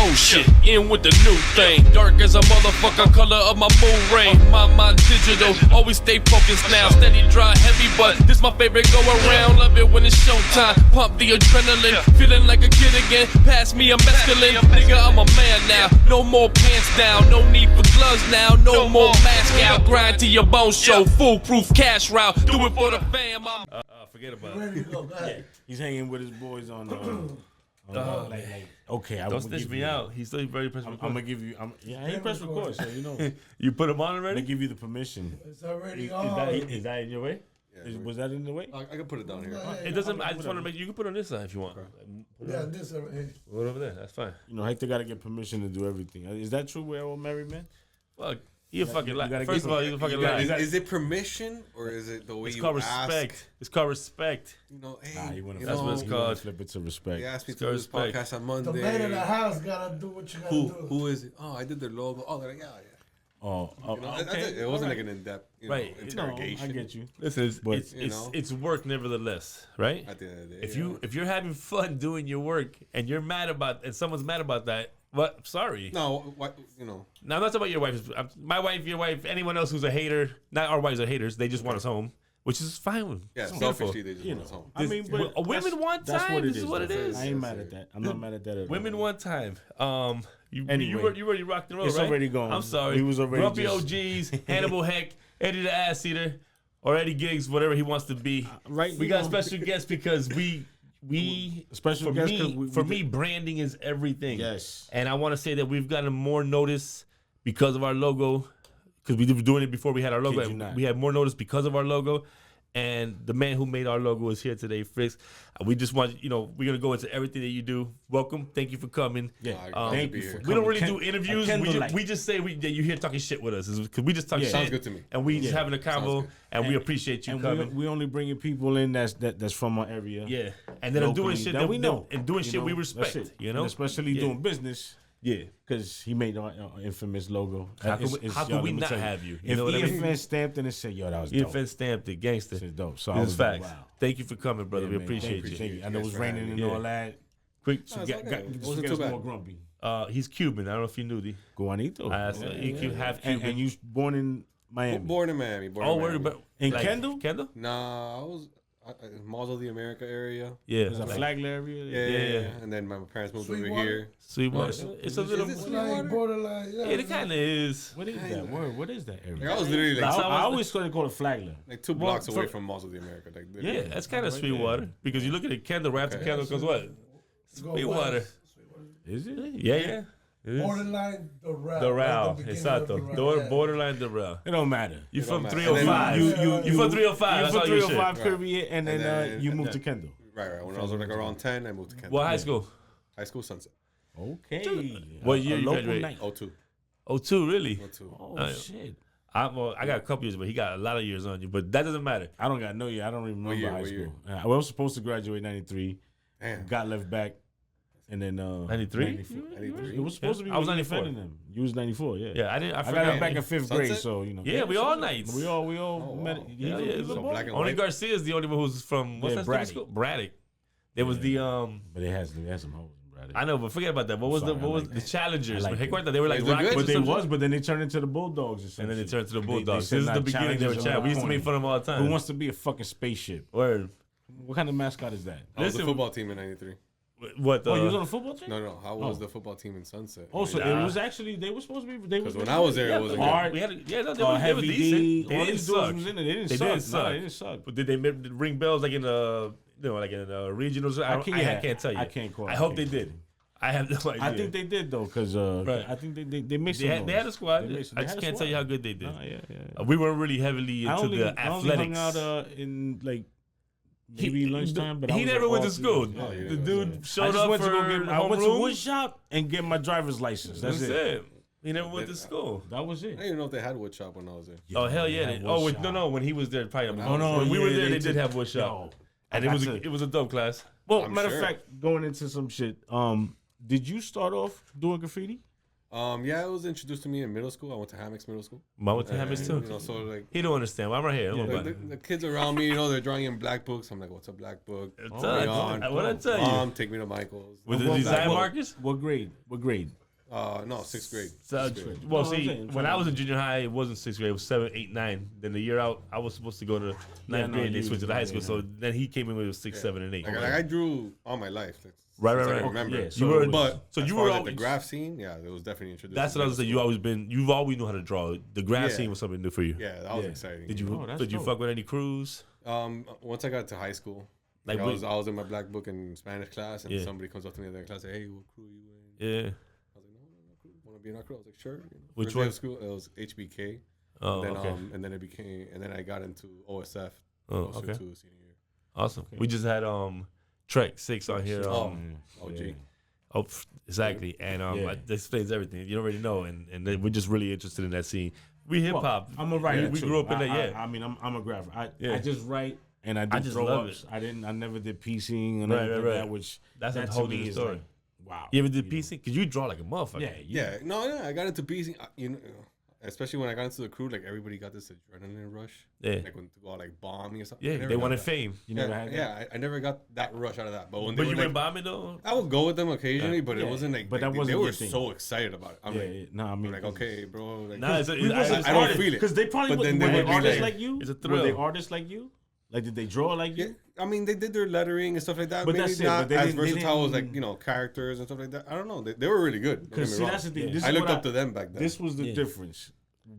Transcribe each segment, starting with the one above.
Oh shit, in with the new thing. Dark as a motherfucker, color of my mood ring. My mind digital, always stay focused now. Steady, dry, heavy, but this my favorite go around. Love it when it's showtime. Pump the adrenaline, feeling like a kid again. Pass me a mescaline, nigga, I'm a man now. No more pants down, no need for gloves now. No more mask out, grind to your bones show. Foolproof cash route, do it for the fam. Forget about it. Ready to go. Go ahead. He's hanging with his boys on. Okay, I Don't stitch me out. He's still very pressed. I'm gonna give you. I ain't pressed record, so you know. You put him on I already? give you the permission. It's already Is on. that in your way? Yeah, Was that in the way? I can put it down here. It doesn't. I just want to make. You can put it on this side if you want. Yeah, this already. Put it over there. That's fine. You know, Hector got to get permission to do everything. Is that true? We're all married men. Fuck. You fucking lie. gotta First get- of all, you fucking lie. Is it permission or is it the way It's you called ask? respect. It's called respect. You know, hey, Nah, you wanna That's what it's you wanna called. Flip it to respect. You asked me It's to do this respect. podcast on The Monday. man in the house gotta do what you gotta do. Who is it? Oh, I did their logo. Oh, they're like, yeah. Oh, You know, that's it. It wasn't like an in-depth Right. interrogation. I get you. Listen, But, it's work nevertheless, right? At the end of the day, If you're having fun doing your work and you're mad about and someone's mad about that, what? Sorry. No, what you know. Now I'm not talking about your wife. My wife, your wife, anyone else who's a hater. Not our wives are haters. They just want us home, which is fine. Yeah, It's beautiful. selfishly they just want us home. I mean, Well, but women want time. This is what it though. is. I ain't mad at that. I'm not mad at that at all. Women want time. You Anyway, you already rocked and roll, it's right? already gone. I'm sorry. We was already Grumpy just- OGs, Hannibal Heck, Eddie the Ass Eater, or Eddie Giggs, whatever he wants to be. right, We you got know. special guests because we Special for guest me 'cause we for did- me branding is everything. Yes. And I want to say that we've gotten more notice because of our logo, because we were doing it before we had our logo. Kid you not. We had more notice because of our logo. And the man who made our logo is here today, Friks. We just want, we're going to go into everything that you do. Welcome. Thank you for coming. Yeah. Thank Thank you you for for We don't coming. really do interviews. We just say that you're here talking shit with us. Because we just talk shit. Sounds good to me. And we just having a convo. good. And we appreciate you And coming. we only bringing people in that's from our area. Yeah. And then I'm doing locally, shit that we know. And doing You shit know, we that's respect. it. You know? And especially Yeah. doing business. Yeah. Because he made our infamous logo. How could y'all, we let me not tell have you? You If know what I mean? EFN stamped it and said, yo, that was dope. EFN stamped it, gangster. Shit dope. So I This was is like, facts. wow. Thank you for coming, brother. Yeah, we man. appreciate Thank you. I know it was for raining having and me. all that. Quick, No, it's okay. It Just wasn't get too us bad. more grumpy. he's Cuban. I don't know if you knew the. Guanito. Half Cuban. And you born in Miami. Born in Miami. Oh, word, but In Kendall? Kendall? Nah, I was Malls of the America area. Yeah. There's a Flagler area. Yeah. And then my parents moved over Sweetwater? here. Sweetwater. It's a little. Is it Like borderline. Yeah, It kind of is. What is that word? What is that area? Like, I was literally I, like, I always call it Flagler. like 2 blocks away for- from Malls of the America. Like, Yeah, literally. that's kind of Right Sweetwater because you look at it, Kendall. Right after Okay. Kendall goes what? Go Sweetwater. west. Is it? Yeah. It is. Borderline Doral. Doral. Right at the beginning Exacto. of Doral, yeah. Borderline Doral. It don't matter. You It from don't matter. 305. And then You from 305. You're That's from all your shit. 305 Caribbean, and then, then- you moved to Kendall. Right. When I was like around 10, I moved to Kendall. What high school? High school, Sunset. Okay. What year A you local graduated? night. 02. Oh, 2, really? 02. Oh, shit. I got a couple years, but he got a lot of years on you. But that doesn't matter. I don't got no year. I don't even remember year? high What school. year? I was supposed to graduate 93. Damn. Got left back. And then 93? 93. It was supposed to be. I was when you 94. defended them. You was 94, yeah. Yeah, I didn't. I I forgot. got it back in 5th grade, Sunset? so you know. Yeah, we all nights. We all Oh, met. wow. Yeah, yeah, So black and Only white. Garcia is the only one who's from what's Yeah, that Braddock. school? Braddock. There was the But they had some hoes, brother. I know, but forget about that. What was sorry, the I like the that. challengers? I like Hey, that. they were like Is it Rockets good? or But they some was, shit? but then they turned into the Bulldogs or something. And then they turned to the They Bulldogs. said This is the not beginning. They were challenges chat. on We used to the make fun of them all the time. Who wants to be a fucking spaceship? Word. What kind of mascot is that? I was the Listen- football team in 93. What? Oh, you was on a football team? No. How was the football team in Sunset? Oh, so Nah. it was actually, they were supposed to be. Because when I was there, it wasn't good. Art, we had they were Heavy decent. D, They all didn't these dudes suck. was in it. They didn't They suck. didn't suck. No, they didn't suck. But did they ring bells like in like in regionals? I can't tell you. I can't call. I hope they did. I have no idea. I think they did though, because Right. I think they made They some. had a squad. They I had just a can't squad. tell you how good they did. Oh, yeah. We weren't really heavily into I only the athletics. hung out in like maybe lunchtime, but he I was never at went all to school. three. Oh, yeah, The yeah, dude I showed just up went for to go get. I went to homeroom. wood shop and get my driver's license. That's it. He never went to school. That was I it. didn't even know if they had wood shop when I was there. Oh hell yeah! had They, wood shop. no, when he was there, probably. Oh, no, when we were yeah, there, they they did did. have wood shop, Yo, and I it was got to- it was a dope class. Well, I'm matter sure. of fact, going into some shit. Did you start off doing graffiti? Yeah, it was introduced to me in middle school. I went to Hammocks Middle School. Mom went to Hammocks too. You know, so like He don't understand. I'm right here. Don't worry like, about it. the kids around me, you know, they're drawing in black books. I'm like, what's a black book? What Bring on. I tell you? Mom, take me to Michael's. With the design markers? What grade? What grade? No, 6th grade. So, Sixth grade. well, No, I'm see, saying, when I was in junior high, it wasn't 6th grade. It was 7, 8, 9. Then the year out, I was supposed to go to 9th grade. They switched to the high school. So then he came in with 6, 7, and 8. Like, I drew all my life. Like, Right, since right, I right. remember. Yeah, You were, But so as you far were as, like, always, the graph scene, yeah, it was definitely introduced. that's in what I was saying. You've always knew how to draw. The graph Yeah. scene was something new for you. Yeah, that was Yeah. exciting. Did you? Oh, that's did you dope. fuck with any crews? Once I got to high school, Like, like, I was in my black book in Spanish class, and Yeah. somebody comes up to me in the class, and say, "Hey, what crew you in?" Yeah. I was like, "No crew. Want to be in our crew?" I was like, "Sure." You know, Which first day one? of school, it was HBK. Oh, Then okay. and then I got into OSF. Oh, closer okay. to senior year. Awesome. We just had Trek 6 on here. OG. Oh, exactly. And Yeah. that explains everything. You already know, and then we're just really interested in that scene. We hip hop. I'm a writer. We too. grew up in that. Yeah. I mean, I'm a grapher. I Yeah. just write and I do just throw love ups. it. I never did piecing and Right, anything right, like right. that, which That's a that whole to me different is story. like, wow. You ever did know? piecing? Cause you draw like a motherfucker. Yeah, Yeah, I got into piecing. You know, especially when I got into the crew, like everybody got this adrenaline rush. Yeah. Like when to go out, like bombing or something. I Yeah. never They got wanted that. fame. You never had that? Yeah, I never got that rush out of that. But when But they you were went like, bombing though. I would go with them occasionally, but Yeah. it wasn't like. But that they wasn't were your thing. so excited about it. I'm Yeah, like, yeah. No, I mean, I'm like, okay, bro. Like, Nah, it's I don't feel it. because they probably But then were they they would be artists like- like you. It's a Were they thrill. artists like you? Like, did they draw like Yeah, you? I mean, they did their lettering and stuff like that. But Maybe that's it, not but they as didn't- they versatile as didn't- like characters and stuff like that. I don't know. They were really good. Don't get Because me see, wrong. that's the thing. Yeah. This I is looked what up to them back then. This was the Yeah. difference.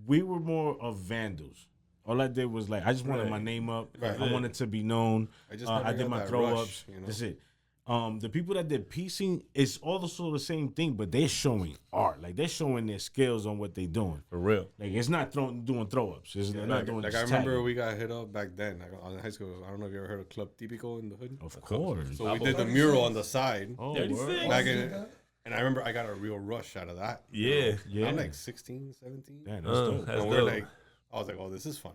We were more of vandals. All I did was like I just wanted Right. my name up. Right. I wanted to be known. I just I never did got my that throw rush, ups. you know? That's it. The people that did piecing, it's also the same thing, but they're showing art. Like they're showing their skills on what they're doing. For real. Like it's not doing throw ups. They're not doing. Like just I remember tagging. we got hit up back then. Like on high school. I don't know if you ever heard of Club Típico in the hood. Of course. So we did the mural on the side. Oh, 36. word. Back in, and I remember I got a real rush out of that. Yeah. Yeah. I'm like 16, 17. Yeah, that's dope. That's and we're dope. like, I was like, oh, this is fun.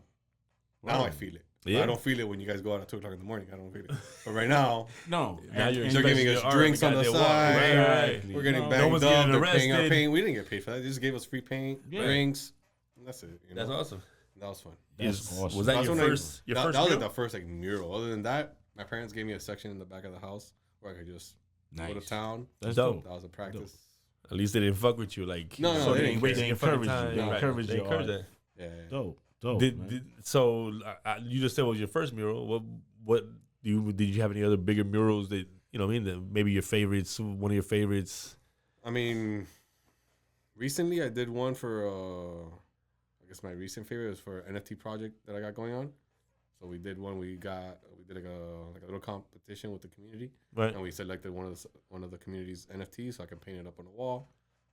Now I feel it. Yeah. I don't feel it when you guys go out at 2 o'clock in the morning. I don't feel it. But right now, No, Now you're they're giving us Art, drinks on the goddamn walk. side. Right, right. We're getting No banged one's up. getting They're paying our arrested. paint. We didn't get paid for that. They just gave us free paint, Yeah. drinks. And that's it. You know? That's awesome. That was fun. That's awesome. Was that That's your when I- first? Your that, first that was like mural? the first like mural. Other than that, my parents gave me a section in the back of the house where I could just go to Nice. town. That's Dope. dope. That was a practice. At least they didn't fuck with you. Like No, so they they didn't. wasting They your fucking encouraged you. time. They Right. encouraged They your encouraged art. that. Yeah. Dope. Dope. Did, man. so you just said it was your first mural. What did you have any other bigger murals that you know? What I mean, that maybe your favorites, one of your favorites. I mean, recently I did one for. I guess my recent favorite was for an NFT project that I got going on. So we did one. We did like a little competition with the community, Right. and we selected one of the community's NFTs, so I can paint it up on the wall.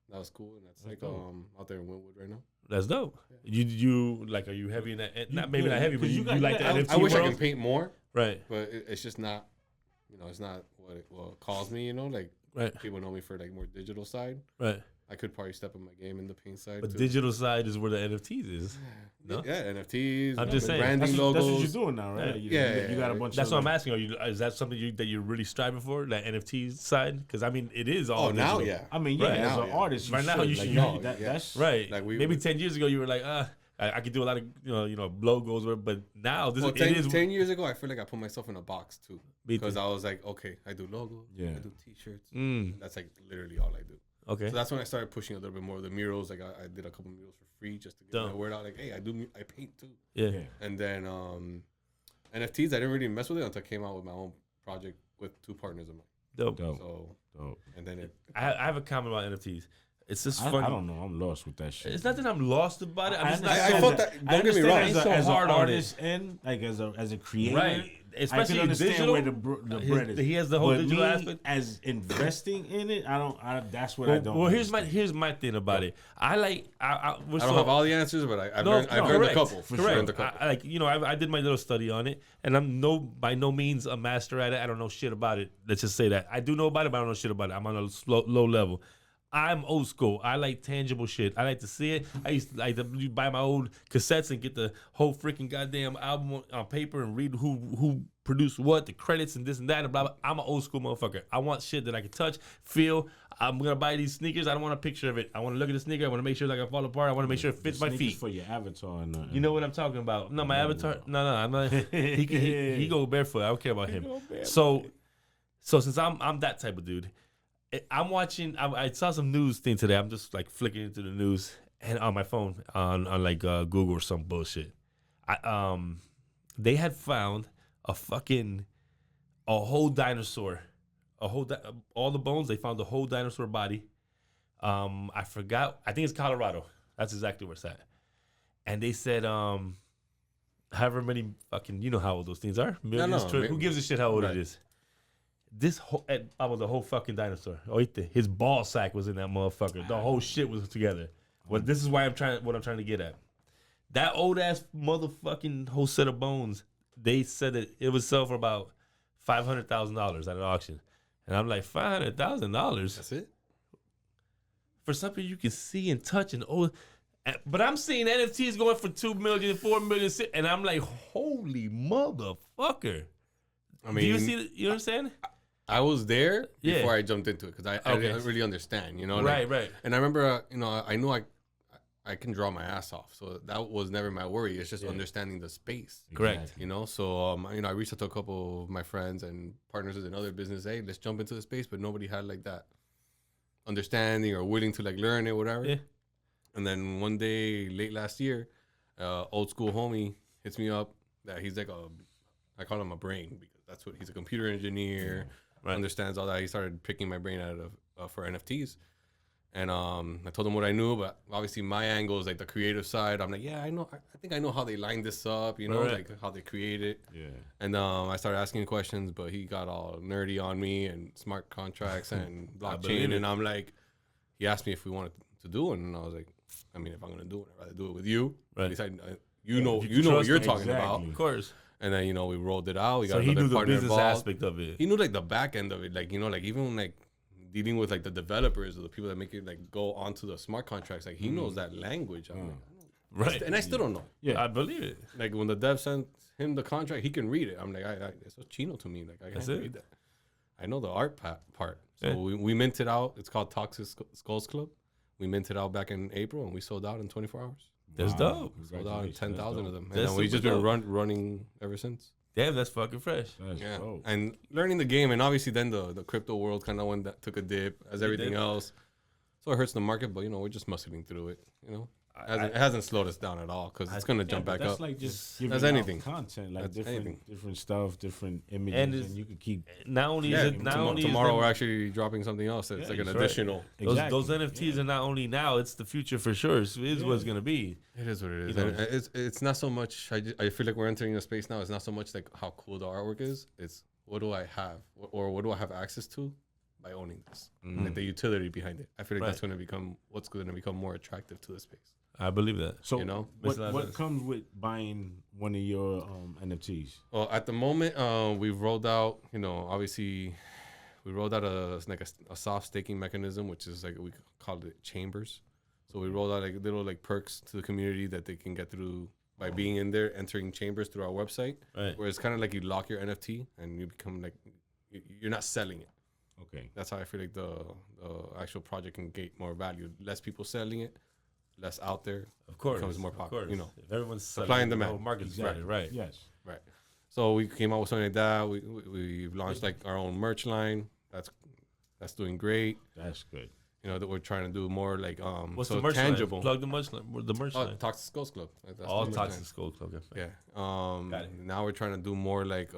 That was cool, and that's like dope. out there in Wynwood right now. That's dope. You like? Are you heavy in that? Not maybe yeah, not heavy, but 'cause you you got- like you the got- NFT I wish I world? could paint more, Right. but it's just not. It's not what calls me. Like Right. people know me for like more digital side. Right. I could probably step up my game in the paint side. But too. digital side is where the NFTs is. No? Yeah, NFTs. I'm just saying. branding That's logos. what you're doing now, right? Yeah. You got a bunch. That's of what I'm asking. Is that something that you're really striving for, that NFT side? Because I mean, it is all. Oh, now, digital. yeah. I mean, yeah, Right. as Now, an yeah. artist, Right now, you should- No, that, yeah. that's Right. Like Maybe 10 years ago, you were like, I could do a lot of logos, but now this Well, it is. 10 years ago, I feel like I put myself in a box too. Me too. Because I was like, okay, I do logos, Yeah. I do t-shirts. Mm, That's like literally all I do. okay. So that's when I started pushing a little bit more of the murals. Like I did a couple murals for free just to get Dope. my word out. Like, hey, I paint too. Yeah. yeah. And then NFTs, I didn't really mess with it until I came out with my own project with 2 partners of mine. Dope. Dope. So, Dope. and then it. I have a comment about NFTs. It's just I funny. don't know. I'm lost with that shit. It's not that I'm lost about it. I'm just not I so, thought that. I Don't get me understand wrong. It's as so a, as hard an on it. artist and like as a creator, right. Especially I can understand digital. where the bread is. He has the whole But digital me, aspect. as investing in it, that's what I don't. Well, understand. here's my thing about it. I I don't have all the answers, but I've learned a correct, couple. Correct. Learned a couple. I did my little study on it, and I'm by no means a master at it. I don't know shit about it. Let's just say that I do know about it, but I don't know shit about it. I'm on a low level. I'm old school. I like tangible shit. I like to see it. I used to like to buy my old cassettes and get the whole freaking goddamn album on paper and read who produced what, the credits and this and that and blah blah. I'm an old school motherfucker. I want shit that I can touch, feel. I'm gonna buy these sneakers. I don't want a picture of it. I want to look at the sneaker. I want to make sure like I fall apart. I want to make sure it fits my Sneakers feet. for your avatar. And, You know what I'm talking about? No, my avatar. No, I'm not. He go barefoot. I don't care about him. So since I'm that type of dude, I'm watching. I saw some news thing today. I'm just like flicking into the news and on my phone on like Google or some bullshit. They had found a whole dinosaur. All the bones, they found the whole dinosaur body. I forgot. I think it's Colorado. That's exactly where it's at. And they said, however many fucking, you know how old those things are. Millions, who gives a shit how old it is? This whole, about the whole fucking dinosaur. Oite, his ball sack was in that motherfucker. The whole shit was together. Well, this is why what I'm trying to get at. That old ass motherfucking whole set of bones. They said that it would sell for about $500,000 at an auction. And I'm like, $500,000? That's it? For something you can see and touch and but I'm seeing NFTs going for $2 million, $4 million, and I'm like, holy motherfucker. I mean, do you see? You know what I'm saying? I was there Yeah. before I jumped into it because I didn't really understand, you know? Like, Right. And I remember, I knew I can draw my ass off. So that was never my worry. It's just understanding the space. Correct. You know, so, I reached out to a couple of my friends and partners in other business. Hey, let's jump into the space. But nobody had like that understanding or willing to like learn it, whatever. Yeah. And then one day, late last year, old school homie hits me up that he's like I call him a brain because he's a computer engineer, understands all that. He started picking my brain out of for NFTs. And I told him what I knew, but obviously my angle is like the creative side. I'm like, yeah, I know. I think I know how they line this up, you know, like how they create it. Yeah. And I started asking questions, but he got all nerdy on me and smart contracts and blockchain. And I'm like, he asked me if we wanted to do it, and I was like, I mean, if I'm gonna do it, I'd rather do it with you. Right. At least you know what you're talking about. Of course. And then we rolled it out. We got So he another knew the partner business involved. aspect of it. He knew like the back end of it, like like even like dealing with like the developers or the people that make it like go onto the smart contracts. Like he knows that language. I'm like, Right. and I still don't know. Yeah, I believe it. Like when the dev sent him the contract, he can read it. I'm like, it's so chino to me. Like I can't read that. I know the art part. So Yeah. we minted out. It's called Toxic Skulls Club. We minted out back in April, and we sold out in 24 hours. That's dope. Sold out in 10,000 of them, and That's then we've just super been dope. running ever since. Damn, that's fucking fresh. That's Yeah, dope. and learning the game, and obviously then the crypto world kind of took a dip as everything did. else. So it hurts the market, but we're just muscling through it. It hasn't slowed us down at all because it's gonna jump but back that's up. like just giving That's out anything. content, like That's different anything. different stuff, different images, And and, it's- you could keep Not only is it not only Tomorrow is we're them- actually dropping something else. It's like an that's right. additional. those NFTs are not only now, it's the future for sure. It is what it's gonna be. It is what it is. You know. And it's not so much. I feel like we're entering a space now. It's not so much like how cool the artwork is. It's what do I have, or what do I have access to by owning this, like the utility behind it. I feel like that's going to become what's going to become more attractive to the space. I believe that. So Makes a lot of what sense. comes with buying one of your NFTs? Well, at the moment, we've rolled out. Obviously, we rolled out a soft staking mechanism, which is like we called it chambers. So we rolled out like little like perks to the community that they can get through by being in there, entering chambers through our website. Right. Where it's kind of like you lock your NFT and you become like you're not selling it. Okay. That's how I feel like the actual project can get more value. Less people selling it, less out there. Of course, becomes more popular. If everyone's Supply and the demand. whole market's Exactly. right. Yes. Right. So we came out with something like that. We launched like our own merch line. That's doing great. That's good. That we're trying to do more like What's so the merch tangible. line? Plug the merch line. The merch line. Toxic Skulls Club. That's All the merch Toxic line. Skull Club. Yeah. Got it. Now we're trying to do more like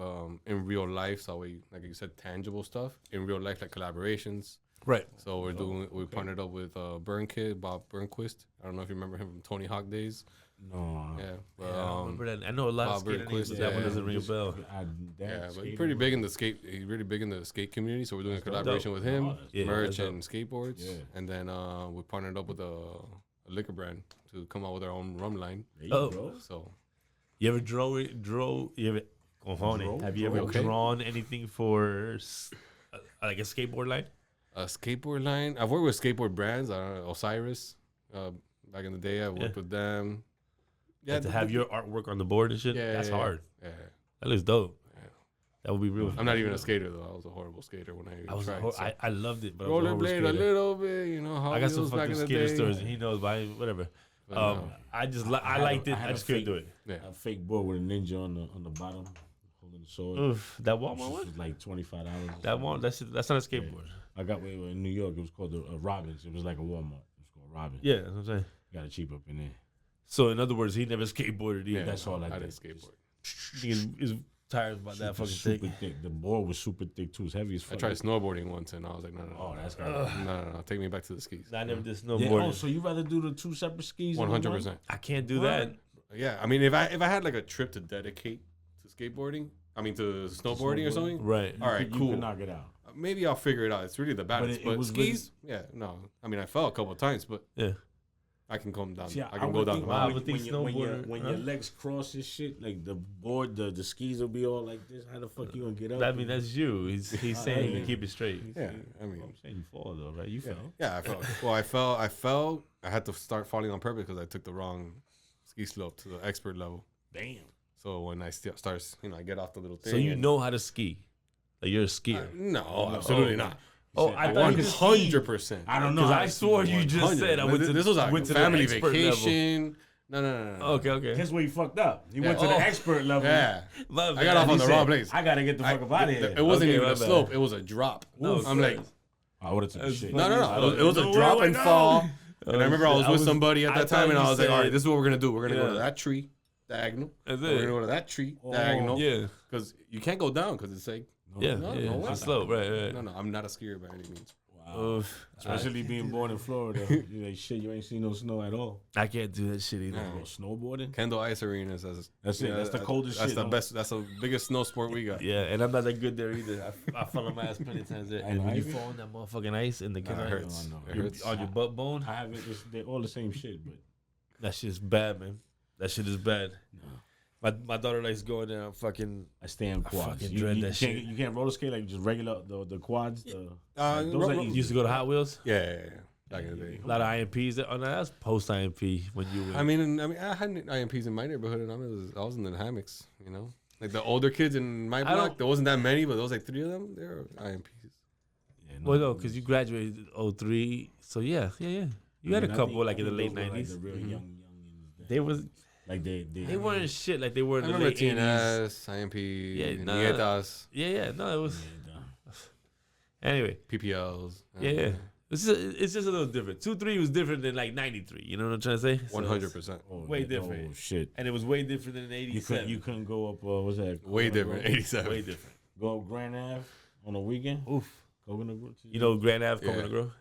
in real life. So we, like you said, tangible stuff in real life, like collaborations. Right. So we partnered up with Burn Kid, Bob Burnquist. I don't know if you remember him from Tony Hawk days. No. Yeah. But, I remember that. I know a lot of Bob skater names, Burnquist, but that one yeah. doesn't ring a bell. Yeah, but he's pretty big in the skate. He's really big in the skate community. So we're doing a collaboration dope. with him, Oh, that's Yeah, merch that's and skateboards. Yeah. And then we partnered up with a liquor brand to come out with our own rum line. There you Oh. go. So You ever you ever cojones, have you ever Okay. drawn anything for like a skateboard line? a skateboard line. I've worked with skateboard brands. Osiris. Back in the day, I worked with them. Yeah, Like to have your artwork on the board and shit? yeah, That's yeah, hard. Yeah. That looks dope. That would be real. I'm not even a skater though. I was a horrible skater when I tried. I loved it, but I was a horrible rollerblade a skater. little bit, you know. I got some back fucking in the skater day. stories, and he knows, but whatever. But no. I I liked it. had I a just couldn't fake- do it. Yeah. A fake board with a ninja on the bottom, holding the sword. Oof, that Which Walmart one. was like $25. That's not a skateboard. I got way in New York. It was called a Robbins. It was like a Walmart. It was called Robbins. Yeah, that's what I'm saying. Got it cheap up in there. So in other words, he never skateboarded either. Yeah, That's all I I did. didn't skateboard. His tires about that fucking super thick. thick. The board was super thick too. It's heavy as I fuck. tried snowboarding once and I was like, no. Oh, that's no. Take me back to the skis. I never did Yeah, snowboarding. oh, so you rather do the 2 separate skis? than the one? 100%. I can't do that. Yeah, I mean, if I had like a trip to dedicate to skateboarding, to snowboarding or something, Right. all right, You cool. can knock it out. Maybe I'll figure it out. It's really the balance. it But was skis, yeah, no. I mean, I fell a couple of times, but Yeah. I can come down. See, I can go down the I mountain. would think snowboarding, when huh? your legs cross and shit, like the board, the skis will be all like this. How the fuck you gonna get up? I mean, that's you. He's saying to keep it straight. Yeah, I mean, I'm saying you fall though, right? You fell. yeah, I fell. Well, I fell. I had to start falling on purpose because I took the wrong ski slope to the expert level. Damn. So when I start, I get off the little thing. So you and- know how to ski. Like you're a skier. No, absolutely not. Oh, I thought you just skied. 100%. I don't know. Because how I to swore ski you board. just said I went to This was a went to family the expert vacation. No. Level. Okay. That's where you fucked up. You went to Oh. the expert level. Yeah, My I bad. got off on He the said- wrong place. I gotta get the fuck up out of here. It wasn't Okay, even my a bad. slope. It was a drop. No, I'm like, I would have took a shit. no. It was a drop and fall. And I remember I was with somebody at that time, and I was like, all right, this is what we're gonna do. We're gonna go to Yeah. that tree diagonal. That's We're it. gonna go to that tree diagonal. Yeah. Because you can't go down because it's like, Yeah. no, yeah. no It's way. a slope. Right. no. I'm not a skier by any means. Oof. Especially being born in Florida. You're like, shit, you ain't seen no snow at all. I can't do that shit either. Bro, snowboarding? Kendall Ice Arena says That's it. That's the coldest That's shit, the huh? best. That's the biggest snow sport we got. Yeah, and I'm not that good there either. I fell on my ass plenty of times there. And when you Ivy? fall on that motherfucking ice and the Nah, it kids hurts. No, It you're hurts. on your butt bone, I haven't. They're all the same shit, but that shit's bad, man. That shit is bad. My daughter likes going there. Fucking I stay on quads. fucking You, dread you that can't, shit. you can't roller skate like just regular the quads. Those ro- are ro- easy. used to go to Hot Wheels. Yeah. Back in the day. A lot of IMPs. Oh, no, that's post IMP when you were. I mean, I had IMPs in my neighborhood, and I was in the hammocks. You know, like the older kids in my block. don't- There wasn't that many, but there was like 3 of them. They were IMPs. Yeah, well, no, because you graduated in 03. So yeah. You had a couple like in the late those were, like, 90s. the real youngins. They was Like they weren't shit like they were in I the remember late 80s. TNS, IMP, Yeah, nah. Nietas, Yeah. No, it was. Anyway, PPLs. yeah. It's just a little different. 2-3 was different than like 93. You know what I'm trying to say? So 100%. way different. Oh shit! And it was way different than 87. You couldn't go up. What's that? Way different. 87. way different. Go up Grand Ave on a weekend. Oof. Coconut Grove. You know Grand Ave, Yeah. Coconut Grove?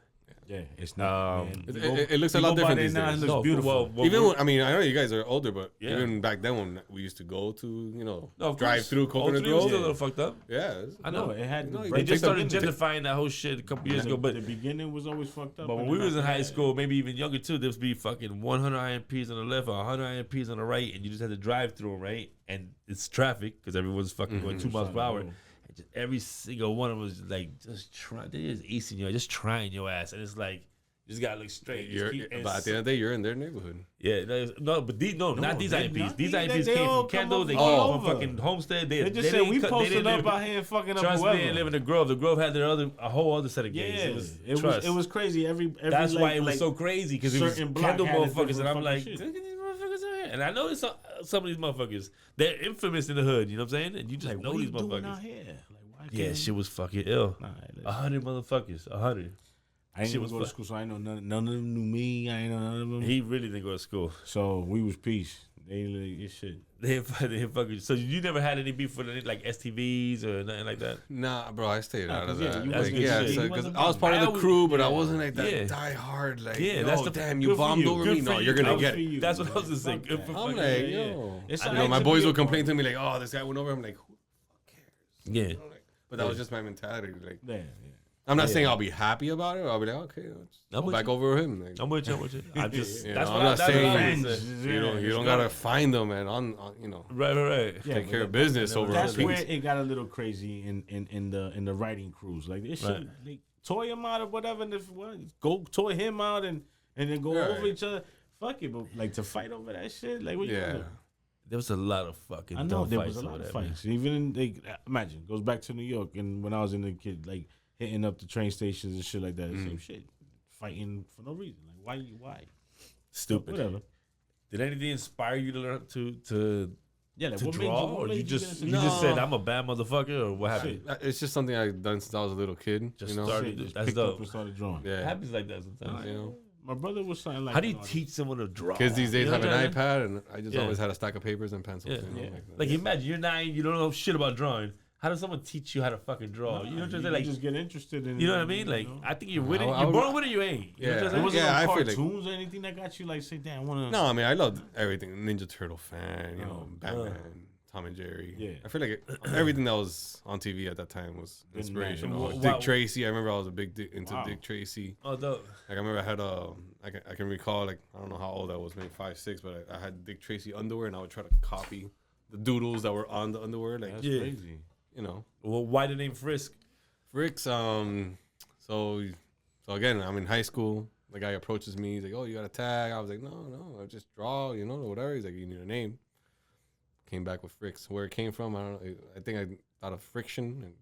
Yeah, it's not. man. It- You go- it looks a you lot go by different there these now, days. It looks beautiful. Well, Even when, I mean, I know you guys are older, but Yeah. even back then when we used to go to, No, of drive course. through Coconut 03 was Grove. still a little fucked up. Yeah. it's- I know. No, it had. No, the you They Take just started the- gentrifying that whole shit a couple years ago. But the beginning was always fucked up. when and we then was in after high that- school, maybe even younger too, there would be fucking 100 IMPs on the left or 100 IMPs on the right, and you just had to drive through them, right? And it's traffic because everyone's fucking going 2 miles per hour. And just every single one of them was like just trying. They just acing you, just trying your ass, and it's like you just gotta look straight. Just keep- But at the end of the day, you're in their neighborhood. Yeah, not these they- IMPs. not These these, IMPs they came all from come Kendall. up They all came over. from fucking Homestead. They just said didn't we cut- they posted didn't up live- out here fucking up Trust me, whoever. they didn't live in the Grove. The Grove had a whole other set of Yeah, gangs. it was crazy. Every That's like, why it was like, so crazy because it was certain block Kendall had a motherfuckers, different and I'm fucking like, shit. look at these motherfuckers out here. And I know it's some of these motherfuckers. They're infamous in the hood. You know what I'm saying? And you just like, know what these you doing out motherfuckers. here? Like, why Yeah, can't shit was fucking ill. Nah, 100 motherfuckers. 100. I ain't shit even was go to fu- school, so I know none of them knew me. I ain't know none of them. He really didn't go to school. So we was peace. They like this shit. They fucking. So you never had any beef with any like STVs or nothing like that? Nah, bro, I stayed out of yeah, that. you That's Like, good yeah, shit. so, You 'cause wasn't I was part of I the was- crew, but I wasn't like that Yeah. die hard. Like, Yeah, yo, that's the damn, good you for bombed you. over Good me. for No, you. you're gonna Good get for it. you. That's what I was just saying. Good for I'm fucking like, you. yo. It's You all know, right my to boys be will a complain to me like, oh, this guy went over. I'm like, who Yeah. but that was just my mentality. Like, Yeah, I'm not saying I'll be happy about it. I'll be like, okay, let's I'm go with back you. over him. Like, I'm with you. I just. you That's know, what I'm not that's what I saying was saying. you don't gotta find them and on you know Right. yeah. take but care of business over That's things. where it got a little crazy in the writing crews. Like this shit, Right. like toy him out or whatever. And if go toy him out and then go Yeah. over each other. Fuck it, but like to fight over that shit, like what you Yeah. gonna do? There was a lot of fucking I know dumb there fights was a lot over of that, man. fights. Even in, imagine goes back to New York, and when I was in the kid, like hitting up the train stations and shit like that, same shit, fighting for no reason. Like why? Stupid. Whatever. Did anything inspire you to learn to Yeah, like to what made draw, what or made you get just into you just No. said I'm a bad motherfucker, or what happened? It's just something I've done since I was a little kid. Just you know? started. Shit, just That's picked up dope. and started drawing. It Yeah. happens like that sometimes. You know? My brother was something like. How do you that. teach someone to draw? Kids these days You know have an what I'm saying? iPad, and I just Yeah. always had a stack of papers and pencils. Yeah. You know, Yeah. Like imagine you're 9, you don't know shit about drawing. How does someone teach you how to fucking draw? You know what I'm saying? You Like, just get interested in. you know what I mean? Like, know? I think you're with it. I You're would- born with it. You ain't. You know what I'm Yeah. saying? There wasn't Yeah, no I feel like- cartoons or anything that got you like, say, damn, I want to. No, I mean I loved everything. Ninja Turtle fan, you know, Batman, Tom and Jerry. Yeah. I feel like everything that was on TV at that time was Good inspirational. man. Dick Wow. Tracy. I remember I was a big into Wow. Dick Tracy. Oh, dope. Like I remember I had I can recall, like, I don't know how old I was, maybe 5, 6, but I had Dick Tracy underwear, and I would try to copy the doodles that were on the underwear, like, That's Yeah. crazy. you know. Well, why the name Frisk? Friks, so again, I'm in high school. The guy approaches me. He's like, "Oh, you got a tag?" I was like, "No, I just draw, you know, whatever." He's like, "You need a name." Came back with Friks. Where it came from, I don't know. I think I thought of friction and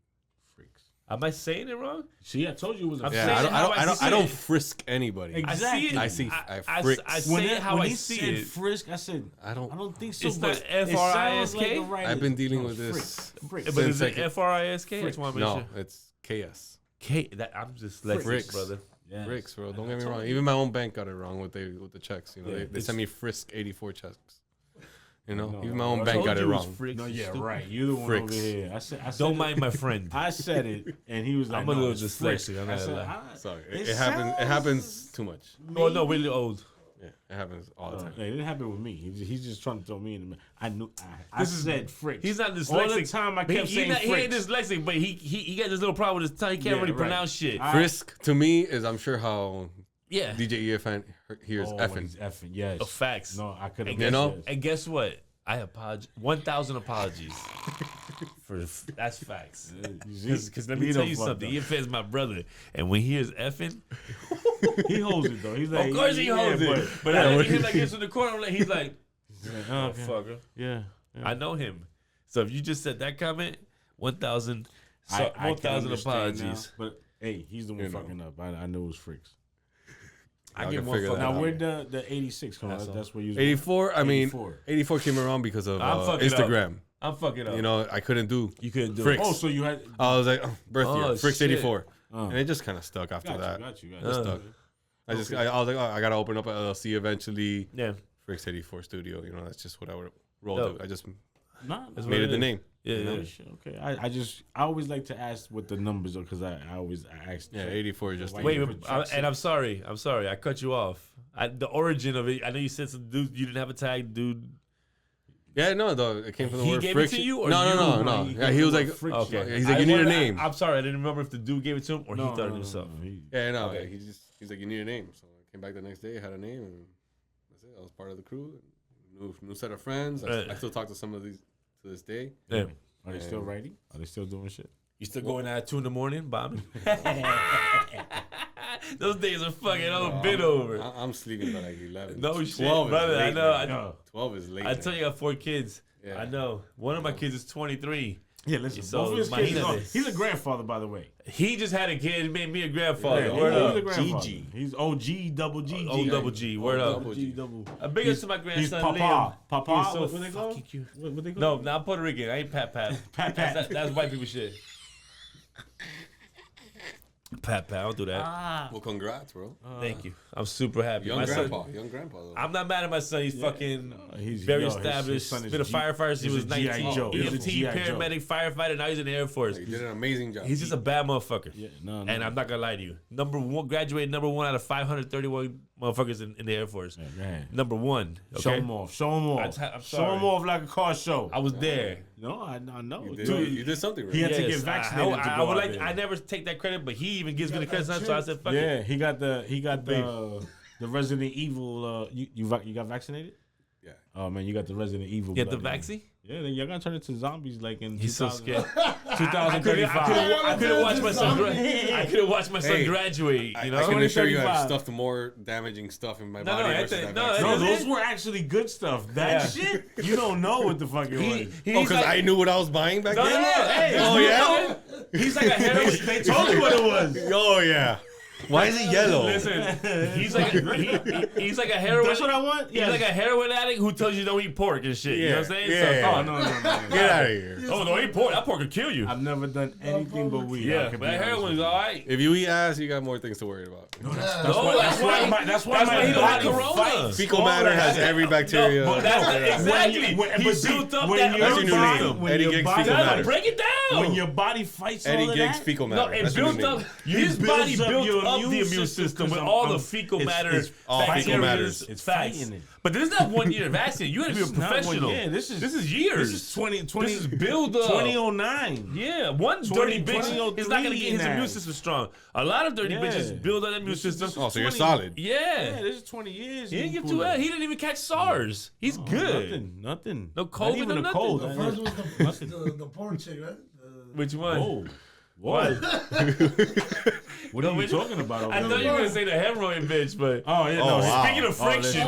Friks. Am I saying it wrong? See, I told you it was a. I'm Yeah, saying I don't see it. frisk anybody. Exactly. I see it. I fricks. I say it how when I he see said it. Frisk, I said I don't. I don't think so. It's but not it sounds F-R-I-S-K? like the right- I've been dealing No, with this Frisk. But since is it like- Frisk? I just want to make no, sure. it's KS. I'm just like Fricks. brother. Yes. Friks, bro. Don't I get me told wrong. you. Even my own bank got it wrong with the checks. You know, Yeah, they it's- sent me Frisk84 checks. You know, No, even my I own bank Told got it you was wrong. Fricks, No, you yeah, stupid. right. You the one Fricks. over here. I said Don't mind my friend. I said it, and he was like, I'm a no, little it's dyslexic, Frisk. I'm I not said, gonna lie. Sorry, It it happens. It sounds- happens too much. Oh no, really old. Yeah, it happens all the time. It didn't happen with me. He's just trying to throw me in the. I knew. I said Frick. He's not dyslexic. All the time I kept saying he ain't Fricks. dyslexic, but he got this little problem with his tongue. He can't Yeah, really right. pronounce shit. Frisk to me is, I'm sure how Yeah. DJ EFN hears Oh, effing. he's effing. Yes. Oh, facts. No, I could have. And You know? And guess what? I apologize. 1,000 apologies. That's facts. Because let me tell you something. EFN is my brother, and when he hears effing, He holds it though. He's like, of course he holds it. But I look at him like this in the corner. He's like, okay. motherfucker. Yeah. I know him. So if you just said that comment, 1,000 I can 1,000 understand apologies. now, but hey, he's the one You know. fucking up. I know it was Fricks. I I get can more figure fucking that Now out. up. where'd the 86 come out? That's where you. 84. I mean, 84. 84 came around because of I'm fucking Instagram. I'm fucking up. You know, I couldn't do. you couldn't do Fricks. it. Oh, so you had. I was like, birth year, Oh, Friks shit. 84, and it just kind of stuck after Got you. that. Got you. Just stuck. I was like, oh, I gotta open up a LLC eventually. Yeah. Friks 84 Studio. You know, that's just what I would roll Dope. to. I just Nah, That's made what it the is. name. Yeah, You know? yeah. shit, okay. I always like to ask what the numbers are because I asked. Yeah, 84 is just. Wait, Wait, you but, put checks and I'm sorry. I cut you off. The origin of it, I know you said some dude, you didn't have a tag, dude. Yeah, no, though it came from the He word gave it friction. to you, or no, you- no, no, no. Yeah, he was like, Okay. He's like, you need a name. I'm sorry, I didn't remember if the dude gave it to him or he thought it himself. Yeah, no. Okay. He's like, you need a name. So I came back the next day, had a name, and that's it. I was part of the crew. New set of friends. I still talk to some of these to this day. Yeah. Are they still writing? Are they still doing shit? You still going out at 2 a.m, bombing? Those days are fucking all bit over. I'm sleeping by like 11. No shit, 12 is brother. I late, know. man. I know. 12 is late. I tell you, I got 4 kids. Yeah. I know. One of my kids is 23. Yeah, listen. So, both of his kids. imagínate. He's a grandfather, by the way. He just had a kid. He made me a grandfather. Yeah, Word he's up. a grandfather. GG. He's OG double G. O double G. Word up. double G G. double. A big up to my He's grandson, Papa. Liam. Papa. He's so What they call? fucking cute. What they call? No, not Puerto Rican. I ain't Pat Pat. Pat Pat. That's white people shit. Pat Pat, don't do that. Well, congrats, bro. Thank you. I'm super happy. Young My grandpa. son, Young grandpa. Though. I'm not mad at my son. He's fucking He's very his established. son is Been a G- firefighter since he he's was a G.I. 19. Joe. He's a EMT, G.I. Joe. paramedic, firefighter. Now he's in the Air Force. He did an amazing job. He's just a bad motherfucker. Yeah, no. And I'm not gonna lie to you. Graduated number 1 out of 531 motherfuckers in the Air Force. Man. Number 1. Okay? Show him off. Show him off. I'm Show sorry. him off like a car show. I was there. No, I know. You did, Dude, you did something right. He had to get Yes, vaccinated to I go would out like. there. I never take that credit, but he even gives me the credit sometimes. So I said, "Fuck it." Yeah, he got the Resident Evil. You got vaccinated? Yeah. Oh man, you got the Resident Evil. Get the blood in you. vaccine. Yeah, then y'all gonna turn into zombies like in He's so 2000 scared. 2035. I couldn't watch my son. I couldn't watch my son Hey, graduate. I You can know. assure you I've 2035. stuffed more damaging stuff in my No, body no, versus that's- that no, vaccine. No, Is those it? were actually good stuff. That shit, you don't know what the fuck it was. Oh, He's because like, I knew what I was buying back no, then? no, no. Hey, Oh, you yeah? know, he's like a heroin. They told you what it was. Oh, yeah. Why is it yellow? Listen, he's like he's like a heroin. That's what I want. He's like a heroin addict who tells you don't eat pork and shit. You know what I'm saying? Yeah. Oh no. Get out of here. Oh, don't eat pork. That pork could kill you. I've never done anything but weed. I Yeah, can but be that honest heroin with is you. all right. If you eat ass, you got more things to worry about. That's why my he don't have body corona. fights Fecal all matter that has shit. every bacteria. No, but that's exactly. He built up that That's your new immune name. system. When Eddie your Giggs body- fecal No, matter. break it down. When your body fights Eddie all of Giggs that, fecal No, matter. it That's your new built name. up. His body builds up built your up immune the immune system system with 'cause all I'm- the fecal matter, it's all fecal bacteria, matters. It's facts. fighting it. But this is not 1 year vaccine. You got to be a This is not one- professional. yeah, this is years. This is 2020. This is build up. 2009. Yeah, one dirty bitch 2003 is not gonna get his now. immune system strong. A lot of dirty Yeah. bitches build up that immune This is- system. this Oh, so you're 20. solid. Yeah. Yeah, this is 20 years. He didn't you get cool too it. He didn't even catch SARS. He's good. Nothing. No Not COVID, even no a nothing. cold. The first was the porn chick, right? Which one? Whoa. Whoa. What are you which- talking about over I there? thought you were gonna say the hemorrhoid bitch, but Oh, yeah, Oh, no. wow. speaking of friction,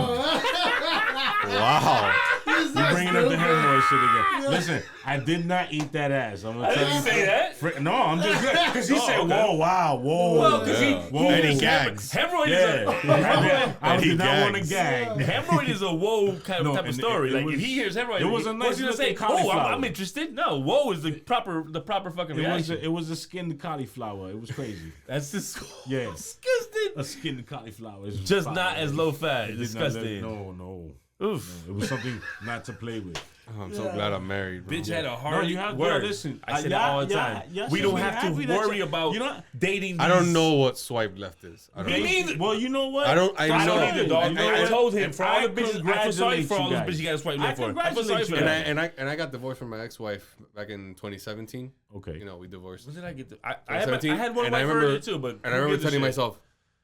Wow. You're bringing up the hemorrhoid shit again. Listen, I did not eat that ass. I'm gonna I tell didn't you. say that. No, I'm just because he said, okay. "Whoa, wow, whoa." Well, 'cause Yeah. he Eddie gags. hemorrhoid Yeah, is a hemorrhoid. I Eddie did not want to gags. gag. Hemorrhoid is a whoa kind No, of type of and story. it Like was- if he hears hemorrhoid, it was a nice what's he gonna say? looking Oh, cauliflower. I'm interested. No, whoa is the proper fucking reaction. It was a skinned cauliflower. It was crazy. That's just Yeah, disgusting. a skinned cauliflower. It's Just fire. not as low fat. It did not look- Disgusting. No. Oof. It was something not to play with. I'm so glad I'm married, bro. Bitch had a No, hard you have word. to listen. I say that all the time. We don't have to worry about dating. I don't these- know what swipe left is. I don't Me know. neither. Well, you know what? I don't know either, dog. You know I what? told him If for all I the bitches. I feel sorry congratulate for all you those guys. bitches you got to swipe left for. I feel sorry congratulate for you that. guys. And I got divorced from my ex-wife back in 2017. Okay. You know, we divorced. When did I get the? I 2017, had one and I wife remember- earlier too, but And I who remember gives a telling shit? myself,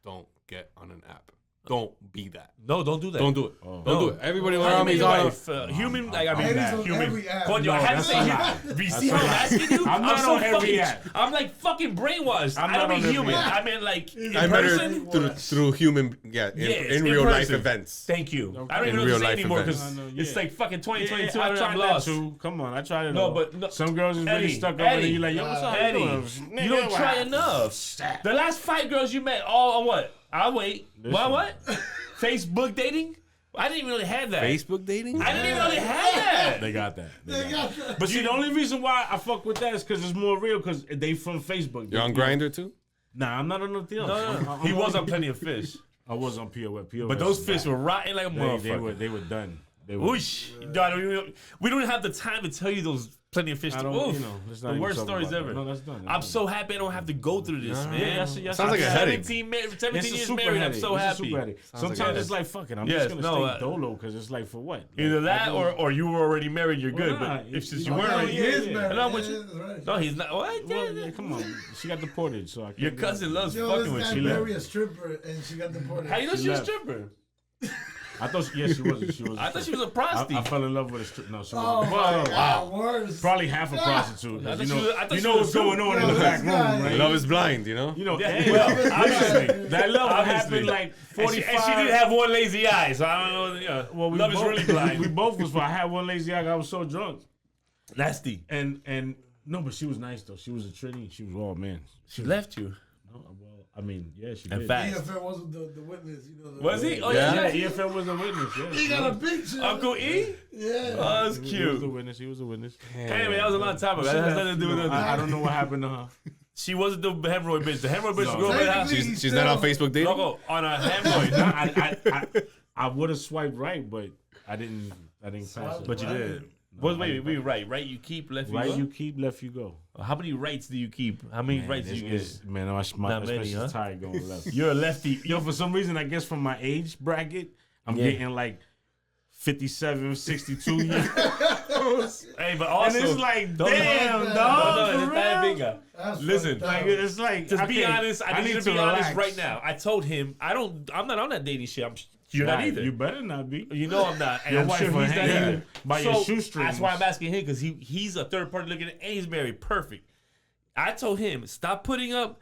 don't get on an app. Don't be that. No, don't do that. Don't do it. Oh. Don't No. do it. Everybody I around me mean, is on wife, human. Like I mean, Eddie's on human. every app. Coño, No, I had to that's say a human. lie. You That's see a how I'm lie. asking you? I'm not so on every fucking. app. I'm like fucking brainwashed. I'm I don't not mean on human. every app. I mean like in I met her person. through human, Yes, in real life person. events. Thank you. Okay. I don't even In know what real to say life anymore events. because I know, yeah. it's like fucking 2022. I I'm tried that lost. too. Come on, I tried it No, all. but no- some girls is really Eddie, stuck up and Eddie, you like, yo, what's up? How you Eddie, doing? you Nigga, don't try what? enough. The last 5 girls you met, all on what? I'll wait. Listen. What? Facebook dating? I didn't even know they had that. Facebook dating? I didn't even know they had that. They got that. They They got got that. that. But see, the only reason why I fuck with that is because it's more real because they from Facebook. You're on Grindr too? Nah, I'm not on nothing else. No. He was on Plenty of Fish. I was on POS. But those fish were rotten like a They motherfucker. were done. They were. Whoosh. Dog, we don't have the time to tell you those Plenty of Fish. I don't, Oof. you know, let's not The even worst talk stories about ever. that. No, that's done. I'm so happy I don't have to go through this, man. Sounds like a headache. 17 It's a years super married, I'm headache. so It's a happy. super headache. like Sometimes a it's like, fuck it, I'm Yes, just no, going to stay dolo because it's like, for what? Either Like, that or you were already married, you're good. nah, But if since you you know, weren't Oh, already he is yeah. married. No, but Yeah, you- that's right. no, he's not. What? Well, yeah, come on. She got deported, so I can't Your do cousin that. loves Yo, fucking this with guy you. married a stripper and she got deported. How you know She she was a left. stripper? I thought, she was. She was. I thought she was a prostitute. I fell in love with a strip. No, she Oh was. my God, worse. Probably half a prostitute. I 'cause thought You she was- I know, thought you she know was what's a going on in the Yo, back this room, guy- right? Love is blind, you know? You know, Yeah, and well, obviously. that love Obviously. happened like And 45. she did have one lazy eye, so I don't know. Yeah. Well, Love is really blind. We both was. I had one lazy eye. I was so drunk, Nasty. and no, but she was nice though. She was a Trini. She was all man. She left you. No, well, I mean, yeah, she And did. fast. EFL wasn't the witness, you know. Was he? Oh, Yeah. yeah. Yeah, EFL was a witness. Yeah, He got a picture. Uncle E? Yeah. Oh, that's He was cute. a witness. He was a witness. Hey, man, that was a long time ago. That has nothing to do with nothing. I don't know what happened to her. She wasn't the hemorrhoid bitch. The hemorrhoid bitch No. was going back. Technically, She's not on Facebook dating? Logo on a hemorrhoid. I would have swiped right, but I didn't pass it. But you did. Wait, right? You keep, left Right, you you go? keep, left you go. How many rights do you keep? How many rights do you get? Man, Not my many, especially huh? tired going left. You're a lefty. Yo, for some reason, I guess from my age bracket, I'm Yeah. getting like 57, 62 years. Hey, but And also, it's like, don't- damn, No, dog, no, for it's that real? bigger. That's Listen, fucked Like, up. it's like, To be okay, honest, I need you to be relax. honest right now. I told him I'm not on that dating shit. I'm You're not either. You better not be. You know I'm not. And Your I'm wife sure will he's not hang either. by your shoestrings. That's why I'm asking him, because he's a third party looking at, and he's married. Perfect. I told him, stop putting up.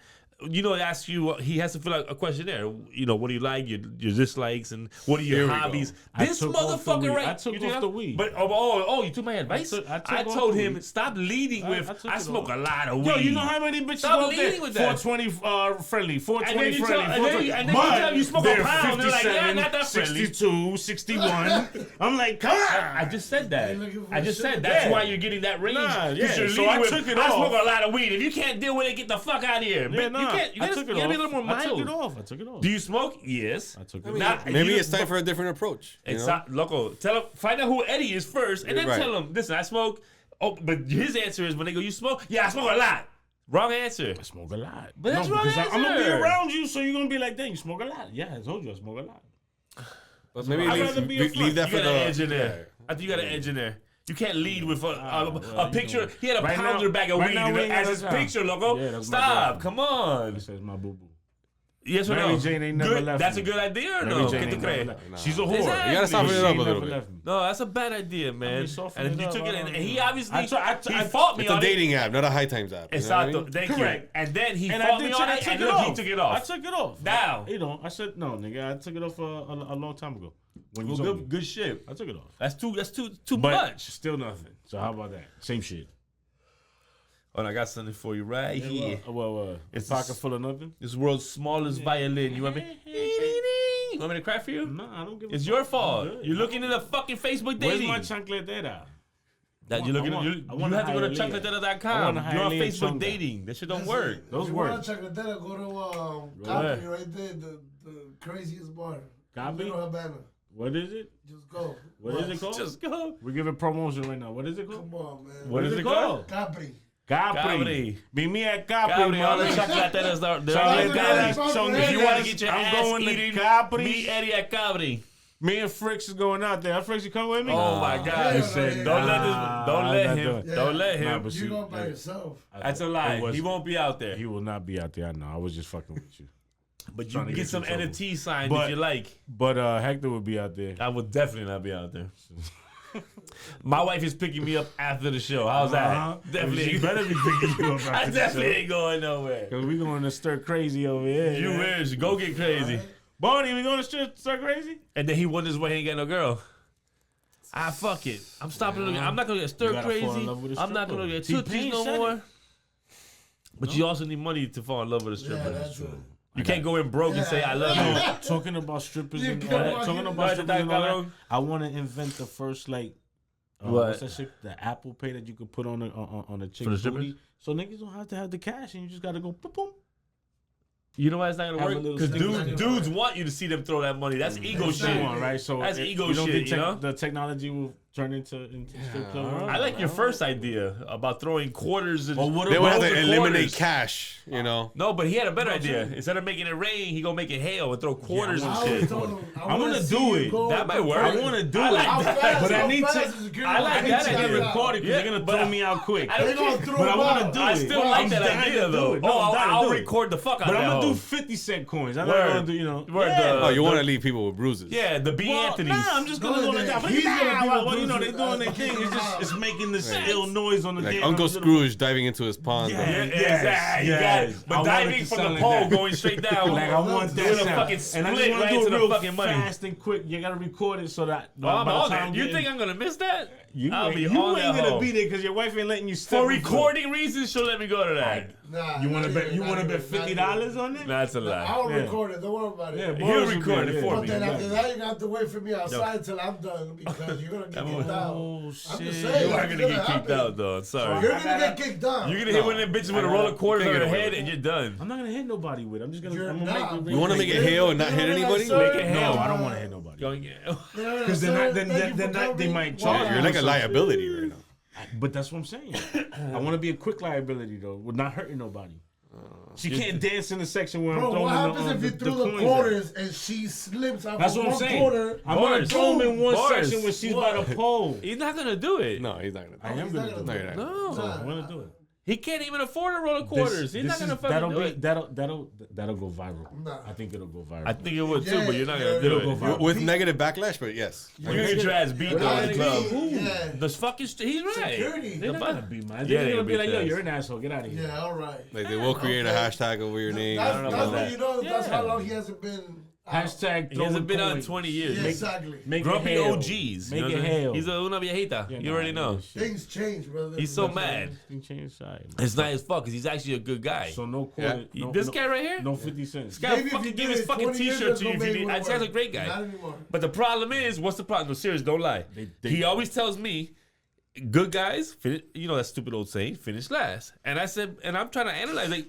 You know, ask you. He has to fill out a questionnaire. You know, what do you like? Your dislikes, and what are your hobbies? This motherfucker, right? I took off the weed. But you took my advice. I told him stop leading with. I smoke a lot of weed. Yo, you know how many bitches Stop out there? leading with that. 420 friendly, 420 And then you friendly. tell- and then you tell you smoke a pound, they're like, yeah, not that friendly. 62, 61. I'm like, come on. I just said that. You're looking for I just shit. said that's Yeah. why you're getting that range. Nah, 'Cause yeah. you're So leading I with, took it I off. smoke a lot of weed. If you can't deal with it, get the fuck out of here. Yeah, But you can't. You I gotta, took it you gotta be a off. little more I took mild. it off. I took it off. Do you smoke? Yes. I took I it mean, off. maybe you- it's time for a different approach. You know? Loco, tell him, find out who Eddie is first, and then Right. tell him, listen, I smoke. Oh, but his answer is when they go, you smoke? Yeah, I smoke a lot. Wrong answer. I smoke a lot. But that's wrong because I'm gonna be answer. around you, so you're gonna be like, dang, you smoke a lot. Yeah, I told you I smoke a lot. But maybe I'd rather be leave that You for got an the. edge in there. I think you got an edge in there. You can't lead with a well, picture. you know. He had a Right now- pounder bag of right weed now we ain't as got his no time. picture, loco. Yeah, that's my Stop. girl. Come on. He says my boo boo. Yes or Mary no? Jane ain't never Good. left That's me. a good idea or Mary no? Jane Get the ain't never credit. left me. Nah. She's a whore. Exactly. You gotta soften it She up a ain't little never bit. left me. No, that's a bad idea, man. soften And it you up. took it, I and don't he know. obviously I he fought me It's a on it. dating app, not a high times app. You know what I Exacto. mean? Thank Correct. you. And then he And fought I me did. on I it, took and it look, off. he took it I off. took it off. Now. You know, I said no, nigga. I took it off a long time ago. When you Well, told me. good shit. I took it off. That's too But much. still nothing. So how about that? Same shit. Oh, and I got something for you right here. Well, It's it's pocket full of nothing. This world's smallest violin. You want me? You want me to cry for you? No, I don't give. It's a your fuck. fault. I'm good. You're looking at the fucking Facebook Where's dating. my chancletera? That you're looking at. You have to go to I chocolatera.com. want You're on Hialeah Facebook chonga. dating. That shit don't Listen, work. Those if you work. want chocolate, go to ahead. Copy right there, the craziest bar. Copy? Little Havana. What is it? Just go. What is it called? Just go. We're giving promotion right now. What is it called? Come on, man. What is it called? Capri. Capri. Capri. Meet me at Capri, Capri, all the mother. chocolateras are they're Chocolate all Capri. Capri. Chocolate If you want to get your I'm ass going to eating, Capri. meet Eddie at Capri. Me and Fricks is going out there. Fricks, you come with me? Oh my God! Hell no, Don't let I'm let not him. doing it. Don't let Nah, him. but You see, going by yourself. That's a lie. it was- He won't be out there. He will not be out there. I know. I was just fucking with you. But you trying can to get get some you in trouble. NFT signed But- if you like. But Hector would be out there. I would definitely not be out there. My wife is picking me up after the show. How's Uh-huh. that? Definitely. She better be picking you up I after the definitely show. ain't going nowhere. Cause we going to stir crazy over here. You man. wish. Go get crazy. Bonnie, we going to stir crazy? And then he wonders why he ain't got no girl. Ah, fuck it. I'm stopping. I'm not gonna get stir You gotta fall in crazy. love with a I'm not stripper. gonna get T-Pain tootsies no said more. it. But you also need money to fall in love with a stripper. Yeah, that's true. You can't go in broke and say I love you. Talking about strippers You and can't all that, walk talking in- about strippers and all that, Cabrón. I want to invent the first What? what's that shit? The Apple Pay that you could put on a chick's strippers? booty, so niggas don't have to have the cash and you just gotta go boom boom. You know why it's not gonna Have a work? little Because sting. dudes want you to see them throw that money. That's ego Exactly. shit. On, right? So That's if ego you don't shit, think you know? the technology will turn into strip club. I like your first idea about throwing quarters and. Or what They would have rolls to of eliminate quarters. cash, you know. No, but he had a better idea. Instead of making it rain, he gonna make it hail and throw quarters I and always shit. told him, I'm wanna gonna see do you it. go That might to work. prison. I want to do I it. like How that. fast? But I How need fast to. is security I like gonna that get you idea. out? Record it because Yeah, they're gonna but throw me out quick. I They don't gonna care. throw But I him wanna out. do I it. still Well, like I'm that dying idea to do though. it. No, Oh, I'm dying to I'll do it. record the fuck out But of I'm that gonna do hoe. 50-cent coins. I'm Word. not gonna do, you know. Word, Yeah. Oh, you want to leave people with bruises. Yeah, the B. Well, Anthony's. nah, I'm just gonna go like that. He's gonna be Well, the you know, they bruiser. doing their That's thing. fucking It's just wild. it's making this ill noise on the Like damn Uncle little- Scrooge diving into his pond. Yeah. bro. Yeah, Yes, exactly. You got it. yes. I But want diving it to from sound the like pole, that. going straight down. Like I want that doing a sound. fucking And I split just want right to do into it the real fucking money. fast and quick. You gotta record it so that Well, I'm by the on time it. You think I'm gonna miss that? you I'll ain't, be you on ain't that gonna hoe. be there because your wife ain't letting you step For before. recording reasons, she'll let me go to that. Nah, You want to not bet? even, You not want to even, bet not $50 even. on it? That's a lie. I'll Yeah. record it. Don't worry about it. Yeah, He'll boys will record be- it for But me. then after that, you're gonna have to wait for me outside till I'm done because you're gonna get kicked out. Oh I'm shit! just saying. You are That's gonna get kicked happen. out though. Sorry. You're gonna get kicked out. You're gonna hit one of them bitches with a roll of quarters on Can't your get away head with and you're done. I'm not gonna hit nobody with it. I'm just gonna. You're I'm gonna not. make it. You want to make it hail and not hit anybody? Make it No, hail. I don't want to hit nobody. Going in. Because then they might charge You're like a liability right now. But that's what I'm saying. I want to be a quick liability though, with not hurting nobody. She can't dance in the section where Bro, I'm throwing what happens the, if you the threw the coins quarters and she slips out That's of what I'm one saying. quarter? I'm gonna Bars. throw them in one Bars. section where she's by the pole. He's not gonna do it. No, he's not gonna. I am he's gonna not do gonna it. No, you're not. No. Nah. I'm gonna do it. He can't even afford a roll of quarters. He's not gonna fucking do it. That'll go viral. Nah. I think it'll go viral. I think it would too, but you're not gonna Yeah, do it'll it. go viral. With negative backlash, but yes. You get your ass beat though in the club. Yeah. The fucking he's right. Security. They're They're not gonna be mad. Yeah, They're they gonna be beat like, yo, their you're ass. an asshole. Get out of here. Yeah, all right. Like they will create a hashtag over your name. That's, I don't know that's about when that. you know that's Yeah. how long he hasn't been. Hashtag He hasn't been on coins. 20 years. Yeah, Make- exactly. Make Grumpy it hail. OGs. Make you know it what I'm saying? hail. He's a una viejita. Yeah, You already know. Things change, brother. He's so mad. Things change side. It's not his fault because he's actually a good guy. So no quarter. Yeah. No, This no, guy right here? No 50 cents. This guy Maybe if fucking you give did his it fucking 20 years t-shirt to you ago, if you maybe need. it This guy's a would've great worked. guy. Not anymore. But the problem is, what's the problem? No, serious, don't lie. They- He always tells me, good guys, finish, you know that stupid old saying, finish last. And I said, and I'm trying to analyze, like,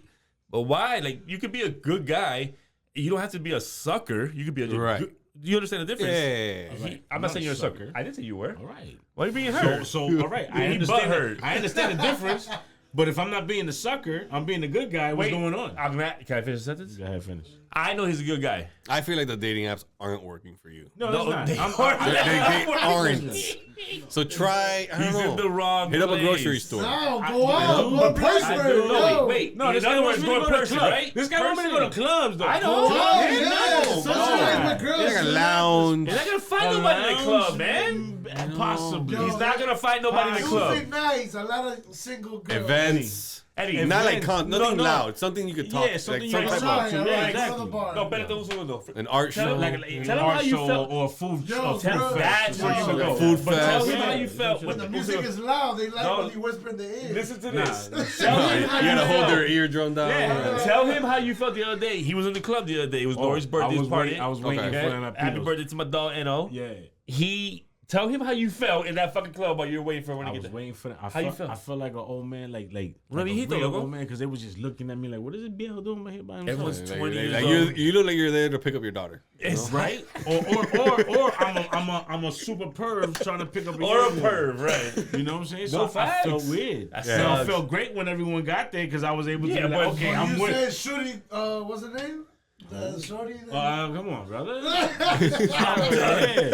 but why? Like, you could be a good guy. You don't have to be a sucker. You could be a Right. good, you understand the difference? Yeah. He- I'm not saying you're a sucker. I didn't say you were. All right. Why are you being hurt? So all right. I He understand. butthurt. I understand the difference. But if I'm not being the sucker, I'm being the good guy. What's going on? I'm not, can I finish the sentence? Go ahead, finish. I know he's a good guy. I feel like the dating apps aren't working for you. No, No, it's they not. aren't. They aren't. So try. I don't He's know. in the wrong Hit up a place. grocery store. No, go out. Go to I Pittsburgh. do. yo. Wait. No, In this guy other wants words, me to go go to person, clubs. right? This guy wants me to go to clubs, though. I know. Yeah, Yeah, no. socialize with girls. Like a man. lounge. He's not gonna find nobody in the club, man. Possibly. Yo, He's not gonna find nobody in the club. Music nights. A lot of single girls. Events. Eddie, Not like Events. nothing No. loud. Something you could talk. Yeah, something like you some can type talk of to. All Yeah, right, exactly. go to the bar. no, espérate un segundo. an art Tell show. him, An tell him art how you show felt. or a food Yo, a food bro, fest. That's where you should go. Food But tell fest. him how you Yeah. felt. When With the music is loud, they like No. when you whisper in the ear. Listen to Nah, this. nah. Tell him You how gotta hold felt. their eardrum down. Yeah, tell him how you felt the other day. He was in the club the other day. It was Lori's birthday party. I was waiting Okay. for him at Happy Pino's. birthday to my dog, N.O. Yeah. Tell him how you felt in that fucking club while you were waiting for him when I he was get there. waiting for that. How you felt? I felt like an old man, like Una a viejito, real loco. old man, because they was just looking at me like, what is this viejo doing right here by himself? Everyone's Like, 20 years like old. you look like you're there to pick up your daughter. It's Right? or I'm a super perv trying to pick up or a young one. perv, right? You know what I'm saying? No So I facts. felt weird. That So I sucks. felt great when everyone got there because I was able to Yeah, be like, but okay, When I'm you with. said Shorty, what's her name? The Shorty. Come on, brother. I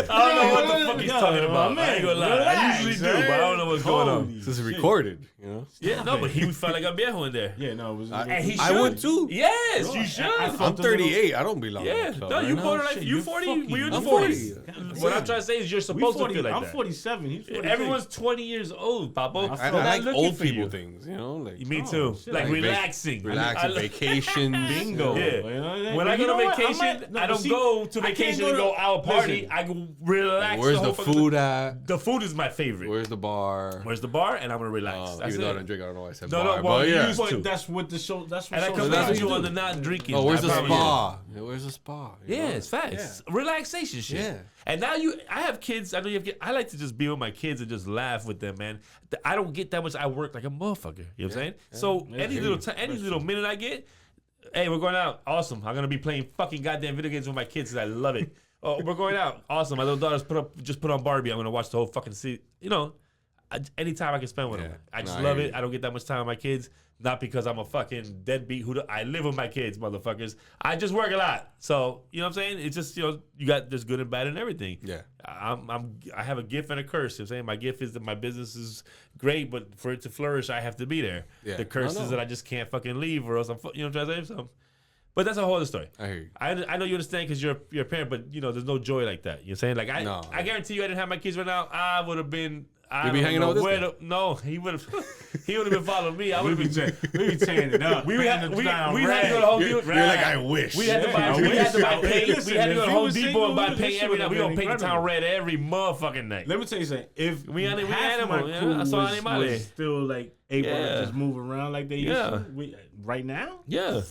don't know what the fuck he's talking about. I ain't gonna lie. I Relax, usually do, but I don't know what's going on. This is recorded. You know. Yeah, no, but he felt like a viejo in there. Yeah, no, it was. And he I should. would too. Yes, you should. I'm 38. I don't belong. Yeah, in the club no, right you now. born like Shit, you you're 40. fucking- We're in the I'm 40s. 40. What I'm trying to say is you're supposed to feel like I'm that. 47. He's 46. Everyone's 20 years old, Papo. I I We're not like looking old for people you. things. You know, like Me too. shit, Like like relaxing. relaxing, I- vacations. Bingo. Yeah. You know what I'm saying? When I But you go know to what? vacation, I don't see, go to I can't vacation go and to- go out party. Listen. I go relax. Where's whole the fucking- food at? The food is my favorite. Where's the bar? Where's the bar? And I'm gonna relax. That's Even though I don't it. drink, I don't know why I said No, bar. no, well, but you yeah. used to. But that's what the show. That's what And I shows come about. back what to you you on do. the not drinking. Oh, where's the I promise spa? Yeah, where's the spa? You Yeah, know? it's facts. Relaxation shit. Yeah. And now I have kids. I know you have kids. I like to just be with my kids and just laugh with them, man. I don't get that much. I work like a motherfucker. You know what I'm saying? So any little minute I get, hey, we're going out. Awesome. I'm gonna be playing fucking goddamn video games with my kids because I love it. Oh, we're going out. Awesome. My little daughter's just put on Barbie. I'm gonna watch the whole fucking season. You know, anytime I can spend with them. I just love it. I don't get that much time with my kids. Not because I'm a fucking deadbeat I live with my kids, motherfuckers. I just work a lot. So, you know what I'm saying? It's just, you got this good and bad and everything. Yeah. I have a gift and a curse. You know what I'm saying? My gift is that my business is great, but for it to flourish, I have to be there. Yeah. The curse is that I just can't fucking leave or else you know what I'm trying to say? So, but that's a whole other story. I hear you. I know you understand because you're a parent, but there's no joy like that. You know what I'm saying? Like I guarantee you, I didn't have my kids right now. I would have been. You'd be hanging out with this guy? No, he would have. He would have been following me. I would have been. We be tearing it up. We had to go to Home Depot. You're like, I wish. We had to buy. We had to buy paint. We had to go to if you Home was Depot single, and buy this paint shit every night. would've We gonna been paint the town incredible. red every motherfucking night. Let me tell you something. If We half animal, my yeah, crew I saw was animale. still like able Yeah. to just move around like they used Yeah. to, right now, Yeah,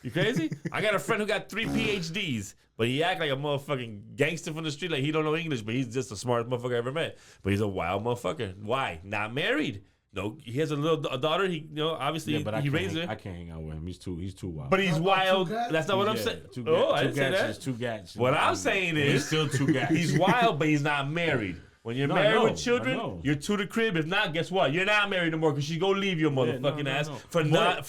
you crazy? I got a friend who got 3 PhDs, but he act like a motherfucking gangster from the street, like he don't know English, but he's just the smartest motherfucker I ever met. But he's a wild motherfucker. Why? Not married. No, he has a daughter. He, obviously but I he can't raised hang, her. I can't hang out with him. He's too wild. But he's About wild. two cats? That's not what I'm Yeah, saying. I I didn't say that. Two gats. What I'm saying He's is still two gats. he's wild, but he's not married. When you're No, I married know, with I children, know. you're to the crib. If not, guess what? You're not married no more because she's gonna leave your motherfucking ass for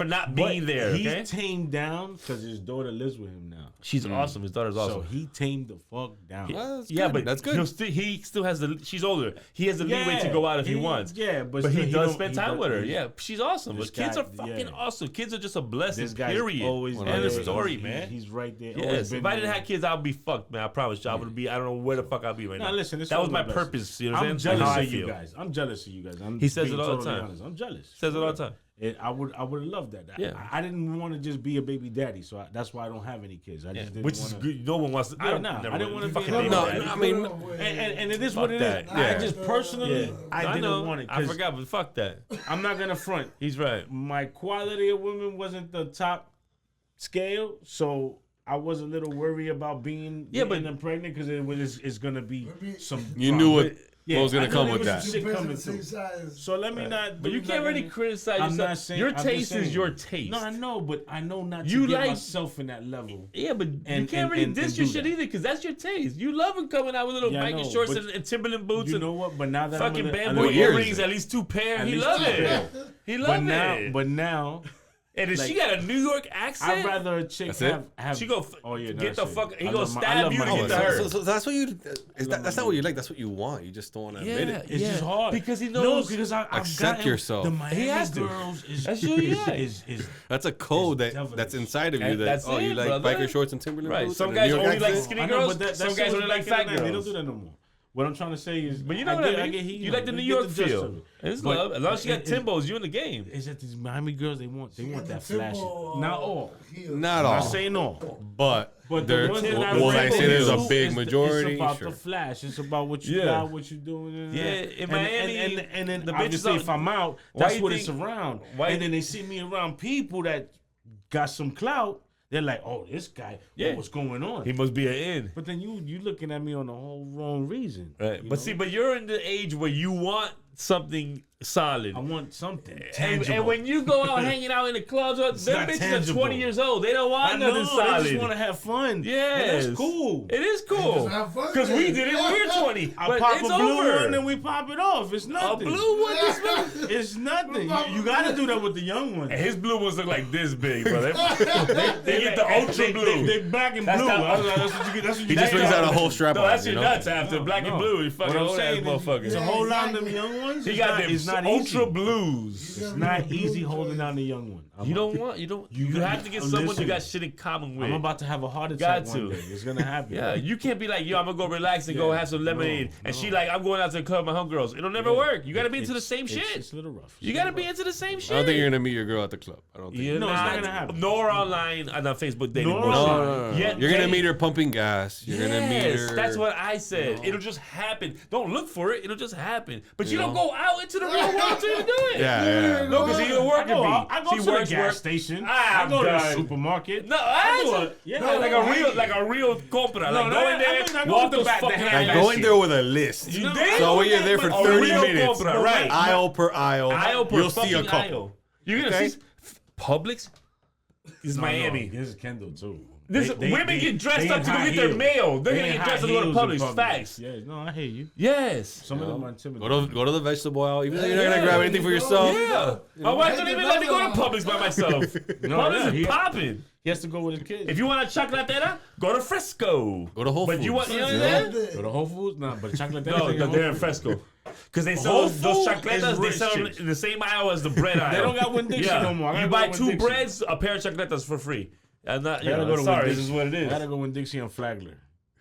not being there. Okay? He's tamed down because his daughter lives with him now. She's awesome. His daughter's awesome. So he tamed the fuck down. Well, that's Yeah, good. but that's good. he still has the. She's older. He has the leeway to go out if he wants. Yeah, But still, he does don't- spend he time don't- with her. he- Yeah, she's awesome. This But kids guy- are fucking yeah. awesome. Kids are just a blessing. This guy's Period. always End there. of story, man. He's right there. Yes. always If been I didn't there. have kids, I'd be fucked, man. I promise you. I would be. I don't know where the fuck I'd be right Nah, now. listen, it's that all was my the blessings. purpose. You know what I'm I'm saying? jealous How I of you feel. guys. I'm jealous of you guys. He says being it all the totally time. honest. I'm jealous. Says it all the time. I would have loved that. Yeah. I didn't want to just be a baby daddy, so that's why I don't have any kids. I just didn't Which want is to. good. No one wants to. Yeah, nah, I didn't wanna be fucking a baby No, daddy. I mean, And it is what it is. that. I Yeah. just personally, Yeah. I I didn't know. want it. I 'cause forgot, but fuck that. I'm not gonna front. He's right. My quality of women wasn't the top scale, so I was a little worried about getting them pregnant because it's gonna be some. You drama. knew what Yeah, was gonna I knew come there with was that. shit coming Same through. size. So let me not. But you can't really criticize I'm yourself. not saying Your I'm just taste is saying. your taste. No, I know, but I know not to You get like- myself in that level. Yeah, but you And- can't and- really and- diss and your do shit that. either because that's your taste. You love him coming out with little Yeah, I biking know, shorts but and Timberland boots You and know what? But now that fucking I'm bamboo What year is earrings, it? at least 2 pair. At He least love 2 it. pair. He but love now, it. but now, And if she got a New York accent, I'd rather a chick That's it? have. she go Oh yeah, no, get the that's it. fuck. He I gonna love my- I stab love you my to Oh, get women. to her. so that's what you. That's not what you like. That's what you want. You just don't want to admit it. It's just hard because he No, knows. because I've Accept gotten yourself. The He Miami has to. girls is That's who he is. That's a code It's that's devilish. inside of you. And That that's you it, like brother. biker shorts and Timberland Right. boots. Some and a guys New York only like accent. skinny I know, girls. but that Some shit guys was only like back in fat the day. They don't girls. do that no more. What I'm trying to say is, But you know I what I get- mean. I get heat You on like it. the We New get York the gist feel. of it. It's But love. As long as she got it- Timbos, you in the game. It's that these Miami girls they want got that the flashy. Timbo, Not all. heels. Not I'm all. not saying all. But But there, the ones that I will I bring say there's a to big is majority? It's about Sure. the flash. It's about what you Yeah. got, what you doing. Yeah, in Miami, and then the bitches obviously are- if I'm out, Why that's you what it's think- around. why- And then they see me around people that got some clout. They're like, oh, this guy, Yeah. what's going on? He must be an in. But then you looking at me on the whole wrong reason. Right. you But know? see, but you're in the age where you want something solid. I want something And, tangible. and when you go out hanging out in the clubs, them not bitches tangible. are 20 years old. They don't I want know, nothing they solid. just want to have fun. Yes. And that's cool. It is cool. Just have fun Because with we it. did it when we were 20. I but pop it's a blue over. one and we pop it off. It's A nothing. blue one? This one? It's nothing. You got to do that with the young ones. And his blue ones look like this big, bro. They get the ultra blue. They black and That's blue. not- I was like, that's what you get. That's what you He just get. brings out a whole strap No, on. that's You your know? nuts after black and No. blue. You fucking What I'm old ass saying is, motherfucker. to hold on them young ones, He got them it's not ultra easy. blues. It's not easy holding down the young one. You have to get someone you got shit in common with. I'm about to have a heart Got attack to. one day. It's gonna happen. Yeah, you can't be like, yo, I'm gonna go relax and go Yeah, have some lemonade. no, and she no. like, I'm going out to the club with my homegirls. It'll never Yeah. work. You gotta be into the It's- same it's- shit. It's a little rough. You gotta be into the same shit. I don't think you're gonna meet your girl at the club. I don't think. You're No, it's not gonna happen. Nor online on Facebook dating. Nor bullshit. online. Yet You're gonna they- meet her pumping gas. You're gonna meet Yes, her. that's what I said. It'll just happen. Don't look for it. It'll just happen. But you don't know? go out into the real world to even do it. Yeah, yeah. No, because he a worker bee. I go She to the works, gas works. station. Ah, I go to the done. supermarket. No, I do I it. Yeah, No, like a real compra. Like no, go in I there, mean, I go walk with the those back- the fucking hand- Like going there with a list. You did? So when you're there for A 30 real minutes, compra, right? aisle per aisle, Aisle per you'll see a fucking couple. aisle. You're gonna Okay. see Publix. This is Miami. This is Kendall too. Women get dressed they up in to go high get their heels. mail. They're They gonna in get dressed high to go to heels in Publix. Facts. Yeah, no, I hear you. Yes. Some of them are intimidating. Go to the vegetable aisle. Even though you're not gonna grab anything for yourself. Yeah. My wife don't even let me go to Publix by myself. No, Publix yeah, is popping. He has to go with his kids. If you want a chocolatera, go to Fresco. Go to Whole But you Foods. want, you know what I'm saying? Go to Whole Foods? Nah, but chocolate. No, they're in Fresco. Because they sell Whole those Foods chocolatas, is they rich sell them chicks. in the same aisle as the bread aisle. They don't got Winn-Dixie no more. I gotta You go buy to 2 Winn-Dixie. breads, a pair of chocolatas for free. I'm not, I gotta go to sorry, Winn-Dixie. this is what it I gotta is. go with Dixie and Flagler.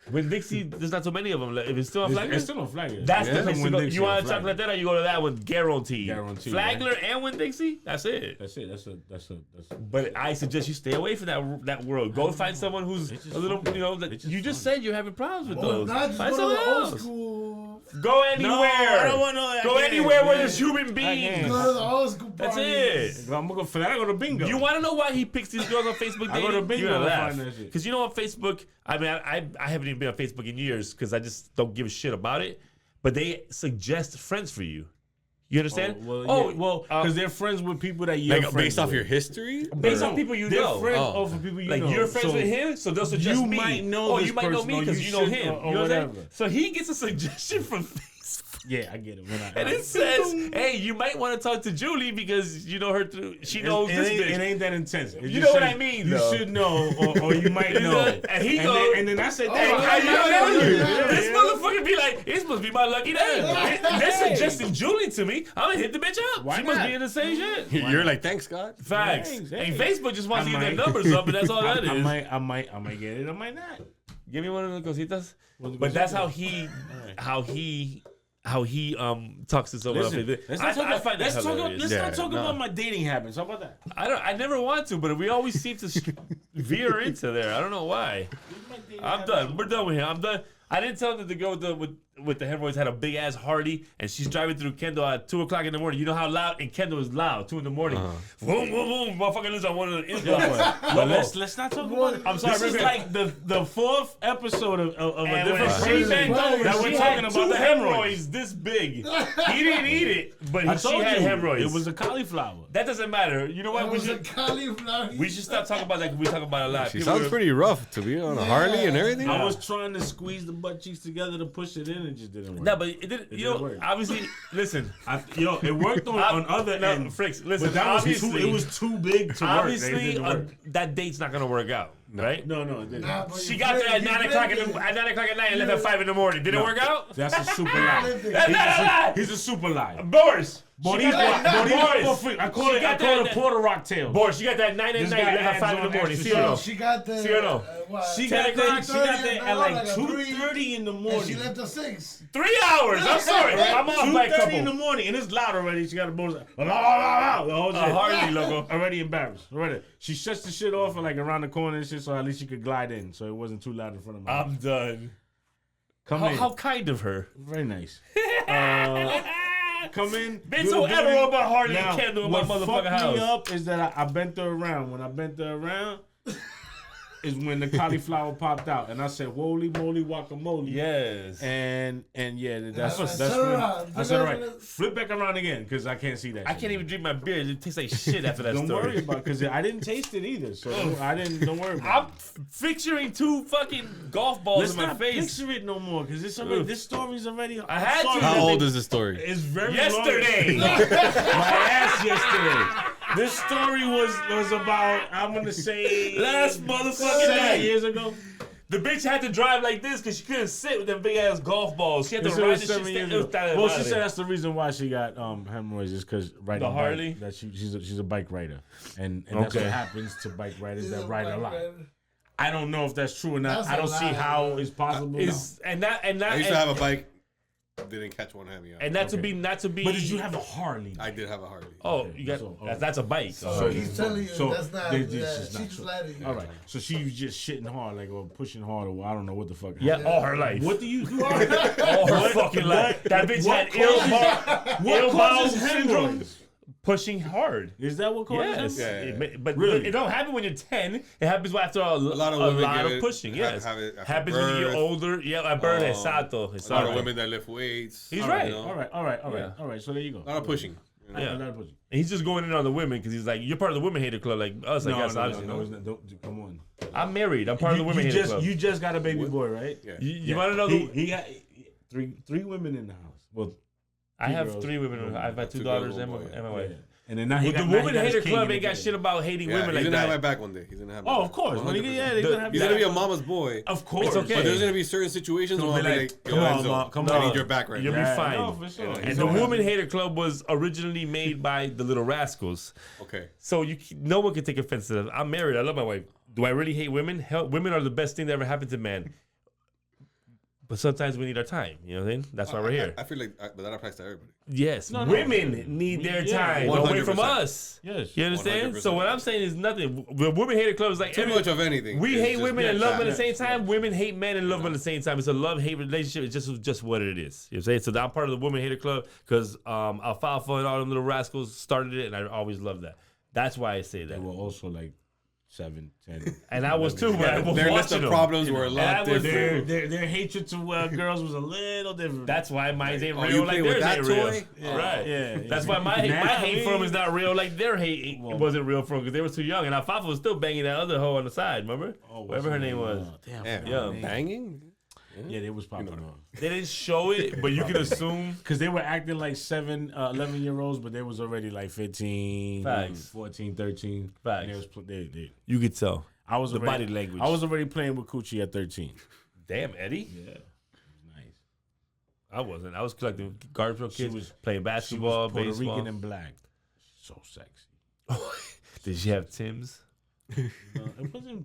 When Dixie, there's not so many of them. If it's still on Flagler, It's still on Flagler. that's Yeah. the place to go. Winn-Dixie You want a and Flagler. chocolatera, you go to that one, guaranteed. Guaranteed, Flagler and Winn Dixie, that's it. That's it. That's a. But I suggest you stay away from that world. Go find someone who's It's just a little, fun. you know. That It's just you just fun. said you're having problems with Well, those. not just Find go to someone the old else. school. Go anywhere. I don't want no. Go anywhere where there's human beings. Go to the old school That's parties. it. I'm gonna go for that. I go to bingo. You want to know why he picks these girls on Facebook dating? I go to bingo You're gonna and laugh. find that shit. Because you know on Facebook, I mean, I haven't even been on Facebook in years because I just don't give a shit about it. But they suggest friends for you. You understand? Because they're friends with people that you're friends based off with. your history? Based on people you They're know. friends off of people you know. Like you're friends So with him, so they'll suggest you me. might know this you might know person, me or because you you know should, him. or You know what I'm whatever. saying? So he gets a suggestion from Facebook. Yeah, I get it. And it says, hey, you might want to talk to Julie because you know her through. She knows this bitch. It ain't that intense. You know what I mean, You though. should know, or you might know. And he goes, and then I said, hey, how you know you? This motherfucker be like, it's supposed to be my lucky day. They're suggesting Julie to me. I'm gonna hit the bitch up. Why She must not? be in the same shit. You're like, thanks, God. Facts. Thanks, And hey. Facebook just wants to I get their might- numbers up, and that's all that is. I might get it. I might not. Give me one of the cositas. What the But that's cositas? how he talks to someone else. Listen, let's not talk about my dating habits. How about that? I never want to, but we always seem to veer into there. I don't know why. I'm done. We're done with him. I'm done. I didn't tell him that the girl with the hemorrhoids had a big ass Hardy, and she's driving through Kendall at 2:00 in the morning. You know how loud? And Kendall is loud, 2 in the morning. Boom, boom, boom. Motherfucker lives on one of the But let's not talk about it. I'm sorry, This is Rick. like the fourth episode of a And different when she bent over, that we're she talking had about 2 the hemorrhoids. this big. He didn't eat it, but I she told had you hemorrhoids. it was a cauliflower. That doesn't matter. You know what? That was a cauliflower. We should stop talking about that. 'Cause we talk about it a lot. She People sounds are- pretty rough to be on a Harley and everything. I was trying to squeeze the butt cheeks together to push it in, and it just didn't work. No, but it didn't. You didn't know, work. obviously, listen. It worked on other no, ends. Fricks, listen. But that was obviously, it was too big to work. obviously, It didn't work. that date's not gonna work out, right? No, it didn't. Nah, but She you got there at played- 9 you o'clock played at it. 9 o'clock at night and left at 5 in the morning. Did it work out? That's a super lie. That's not a lie. He's a super lie. Boris. Boris, She got that- I call it a Puerto Rock tail. Boris, she got that 9 at This night guy and left at adds 5 in on the morning. extra See or no? She got the. See or no? She 10 got there. o'clock, She got there at like 3, 2:30 in the And morning. she left at 6. 3 hours. I'm sorry. I'm off by a 2:30 in the couple. morning, and it's loud already. She got a bonus. The whole shit. Harley logo. Already embarrassed. Already. She shuts the shit off and like around the corner and shit, so at least she could glide in, so it wasn't too loud in front of me. I'm done. Come in. How kind of her. Very nice. Come in. Been do so the admirable booty. about Harley Now, and Kendall in my what motherfucking fucked me house. up is that I bent her around. When I bent her around, is when the cauliflower popped out, and I said, "Holy moly, guacamole!" Yes. And yeah, that's Turn when around. I said, "All right, flip back around again," because I can't see that. I shit. can't even drink my beer. It tastes like shit after that Don't story. worry about because I didn't taste it either, so I didn't. Don't worry I'm about it. picturing 2 fucking golf balls Let's in my not face. picture it no more because this story's already. I had to. How old is this story? It's very Yesterday. long. My ass yesterday. This story was about, I'm gonna say, Last motherfucking 7 night. years ago. The bitch had to drive like this because she couldn't sit with them big ass golf balls. She had to This ride was this 7 shit. years It was ago. that Well, out she of said there. that's the reason why she got hemorrhoids is because riding The Harley? bike, that she's a bike rider, and that's what Okay. happens to bike riders She's that a ride a bike lot. rider. I don't know if that's true or not. That's I don't a see lie, how bro. it's possible. Is and that I used to have a bike. Didn't catch one hemi. and not to be. But did you have a Harley? I did have a Harley. Oh, you got So, that's a bike. So he's telling you that's not. this is She's not just true. letting you. All right, so she was just shitting hard, like or pushing hard, or I don't know what the fuck. Yeah, all her life. What do you do? All her fucking life. That bitch what had ill What bowel causes syndrome. hemorrhoids? Pushing hard. Is that what causes Yes, hemorrhoids? But Really? it don't happen when you're 10. It happens after a lot of lot women get of it, pushing. Yes, have it after happens when you get birth. older. Yeah, at birth, exacto. A lot of exacto. women that lift weights. He's you right. know, All right. Yeah. So there you go. A lot of pushing. You know? Yeah. A lot of pushing. And he's just going in on the women because he's like, you're part of the women hater club, like us. I guess obviously. No, it's not, don't, come on. I'm married. I'm part of the women hater club. You just got a baby boy, right? Yeah. You want to know? He got three women in the house. Well, I have girls. 3 women. I've had 2 Two daughters girls, and one boy, my wife. and then now he But got the now women he got his hater king club in ain't the got kid. shit about hating Yeah, women he's like gonna have my that. back one day. He's gonna have. My Oh, back. of course. When he, 100%. yeah, they're gonna have He's your gonna be back. a mama's boy. Of course. It's okay. But there's gonna be certain situations where I'll be like, come yo, on, Enzo, Ma, come I on. need your back right You'll now. be Yeah, fine. no, for sure. Yeah, And he's the gonna have woman it. hater club was originally made by the Little Rascals. Okay. So no one can take offense to that. I'm married. I love my wife. Do I really hate women? Hell, women are the best thing that ever happened to man. But sometimes we need our time. You know what I mean? That's why we're here. I feel like, but that applies to everybody. Yes, No. women need their Yeah, time away 100%. from us. Yes. You understand? 100%. So what I'm saying is nothing. The women hater club is like Too much of anything. We is hate just women and bad. love them at the Yeah. same time. Women hate men and love them at the same time. It's a love-hate relationship. It's just what it is. You know what I'm saying? So I'm part of the women hater club because Alfalfa and all them Little Rascals started it, and I always loved that. That's why I say They that. were also like 7, 10. And I was too, man. Their list of problems were a lot different. Their hatred to girls was a little different. That's why mine ain't Oh, real you like play with theirs that ain't toy? real. Right. Yeah. That's why my hate for them is not real like their hate wasn't real for them because they were too young. And Alfalfa was still banging that other hoe on the side, remember? Whatever her name was. Damn. Yeah. Banging? Yeah, they was popping off. They didn't show it, but you can assume. Because they were acting like 11-year-olds, but they was already like 15, Facts. 14, 13. Facts. And they You could tell. I was the already, body language. I was already playing with Coochie at 13. Damn, Eddie. Yeah. It was nice. I wasn't. I was collecting garbage pail kids, was- playing basketball, she was Puerto baseball. Rican and black. So sexy. Did she have Tim's?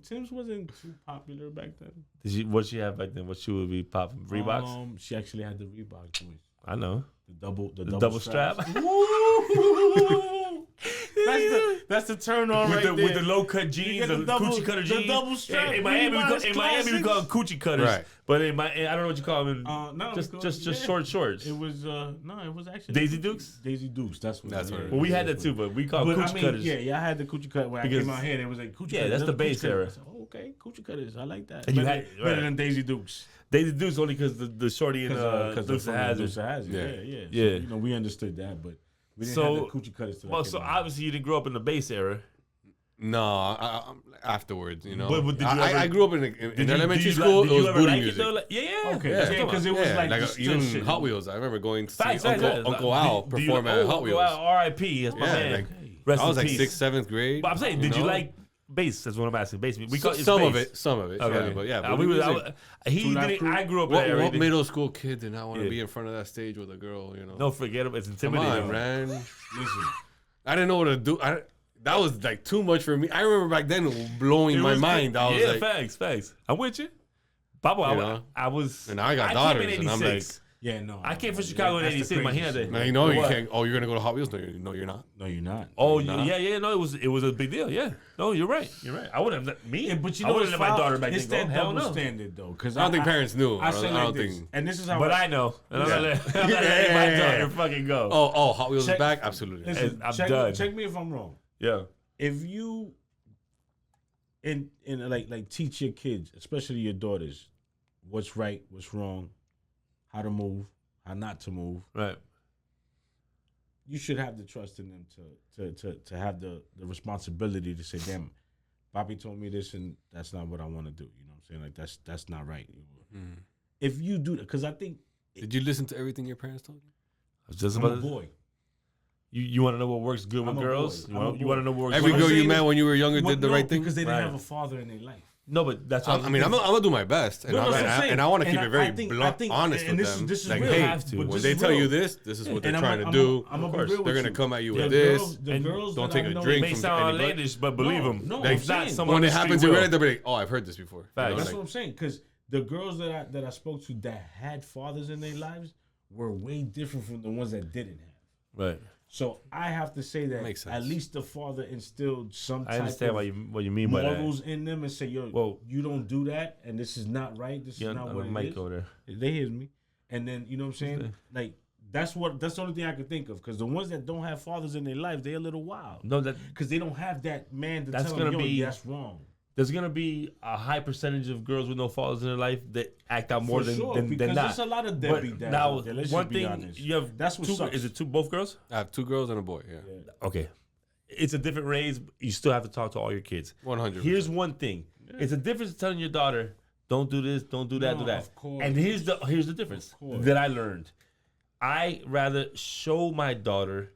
Tim's wasn't too popular back then. What she have back then? What she would be popping? Reeboks? She actually had the Reebok joints. I know. The Double strap. That's the turn on with right the, there. with the low cut jeans, the coochie cutter jeans. The double strap. In Miami, we call them coochie cutters. Right. But I don't know what you call them. No, just short shorts. It was it was actually Daisy Dukes. Daisy Dukes. That's what it is. Well, we had that too, but we call coochie cutters. Yeah, I had the coochie cut when I came out here. And it was like coochie cutters. Yeah, that's the base era. Said, okay, coochie cutters. I like that. And better than Daisy Dukes. Daisy Dukes only because the shorty and Dukes of Hazzard. Yeah. So, we understood that, but we didn't have the coochie cutters. Well, so obviously you didn't grow up in the base era. No, afterwards, But did you I grew up in elementary school. It was ever booty like music. It though? Yeah. Okay, because it was like even Hot Wheels. I remember going to see Uncle Al perform at Hot Wheels. R.I.P. That's my man. Rest I was like 6th, 7th grade. But I'm saying, did you like bass? That's what I'm asking. Bass. We call some bass. of it. Some of it. Okay. Yeah, but yeah. He didn't. I grew up. What middle school kid did not want to be in front of that stage with a girl? No, forget it. It's intimidating. Come on, man. Listen, I didn't know what to do. That was like too much for me. I remember back then blowing my mind. I was like, facts. I'm with you. Papa, I was. And I got daughters, and I'm like, yeah, no. I came from Chicago in '86. My hand. Man, you know you can't. Oh, you're gonna go to Hot Wheels? No, you're not. No, you're not. Oh, yeah. No, it was a big deal. Yeah. No, you're right. I wouldn't have me. But I wouldn't let my daughter back it's then. That double standard though, because I don't think parents knew. I don't think. And this is how. But I know. And I'm not letting my daughter fucking go. Oh, Hot Wheels is back. Absolutely. Listen, I'm done. Check me if I'm wrong. Yeah. If you in like teach your kids, especially your daughters, what's right, what's wrong, how to move, how not to move. Right. You should have the trust in them to have the responsibility to say, damn, Bobby told me this and that's not what I want to do. You know what I'm saying? Like that's not right. If you do that, because I think. Did you listen to everything your parents told you? I was just I'm about a boy. You want to know what works good with girls? You want to know what works Every good? girl you met when you were younger did the right thing? Because they didn't have a father in their life. No, but that's I mean, I'm gonna do my best, and I want to keep it very blunt, honest with them. This is like, real. hey, when they tell you this is what they're trying to do. Of course, they're gonna come at you with this. The girls don't take a drink from anybody. It may sound outlandish, but believe them. No, it's not someone when it happens, you're ready to be like, oh, I've heard this before. That's what I'm saying. Because the girls that I spoke to that had fathers in their lives were way different from the ones that didn't have. Right. So I have to say that at least the father instilled some type I understand what you mean by that. Morals in them and say, yo, you don't do that, and this is not right. This is not what it is. Over there. They hear me, and then you know what I'm saying. Like that's the only thing I can think of. Because the ones that don't have fathers in their life, they're a little wild. No, because they don't have that man to tell them, that's wrong. There's gonna be a high percentage of girls with no fathers in their life that act out more than not. Because there's a lot of deadbeat dads. Now, Let's one just be thing honest. you have that's what sucks. Is it both girls? I have 2 girls and a boy. Yeah. Okay, it's a different raise. You still have to talk to all your kids. 100%. Here's one thing. Yeah. It's a difference telling your daughter, don't do this, don't do that, do that. Of course. And here's the difference that I learned. I rather show my daughter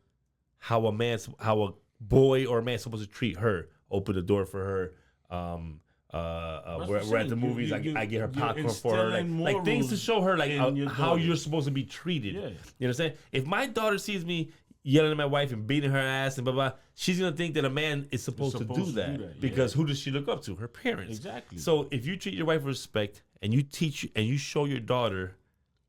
how a boy or a man's supposed to treat her. Open the door for her. We're at the movies. I get her popcorn for her, like things to show her like how you're supposed to be treated. Yeah. You know what I'm saying? If my daughter sees me yelling at my wife and beating her ass and blah blah, she's gonna think that a man is supposed to do that because who does she look up to? Her parents. Exactly. So if you treat your wife with respect and you teach and you show your daughter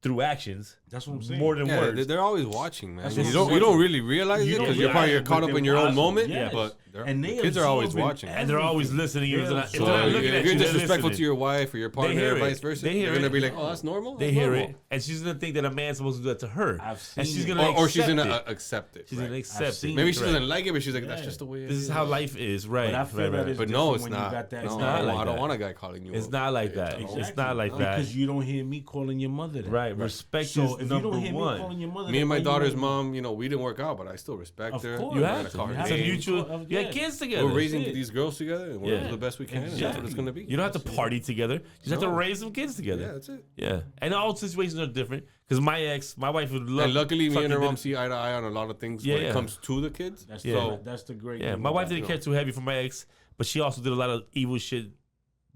through actions, that's what I'm saying. More than words. They're always watching, man. You don't really realize it because you're caught up in your own moment. Yeah, but And they kids are always absorbing watching. And they're always listening. If they're not So looking if at you're you, they're disrespectful listening. to your wife or your partner hear or it. vice versa, They hear they're gonna it. be like, "Oh, that's normal." They That's hear normal. it, and she's gonna think that a man's supposed to do that to her, I've and seen she's it. gonna Or she's accept gonna it. accept it. She's right? gonna accept seen it. it. Maybe she Right. doesn't like it, but she's like, "That's Yeah. just the way it This is how life is, right? But I feel that is But no, it's different when you not. got that. No, not like I don't that. want a guy calling you. It's up. not like that. Exactly. It's not like that. Because you don't hear me calling your mother that. Right. Respect So is if you number don't hear me one. calling your mother Me and that, my why you daughter's don't- mom, we didn't work out, but I still respect Of her. course. You I'm have gonna to. call her It's a names. mutual. You Yeah. got kids together. We're raising it. these girls together, and we're Yeah. doing the best we can. And that's what it's gonna be. You don't have to party together. You just have to raise some kids together. Yeah, that's it. Yeah, and all situations are different. Because my wife would love. And luckily, me and her fucking mom see eye to eye on a lot of things when Yeah. it comes to the kids. That's Yeah. that's the great. Yeah, thing my wife about didn't it. care too heavy for my ex, but she also did a lot of evil shit.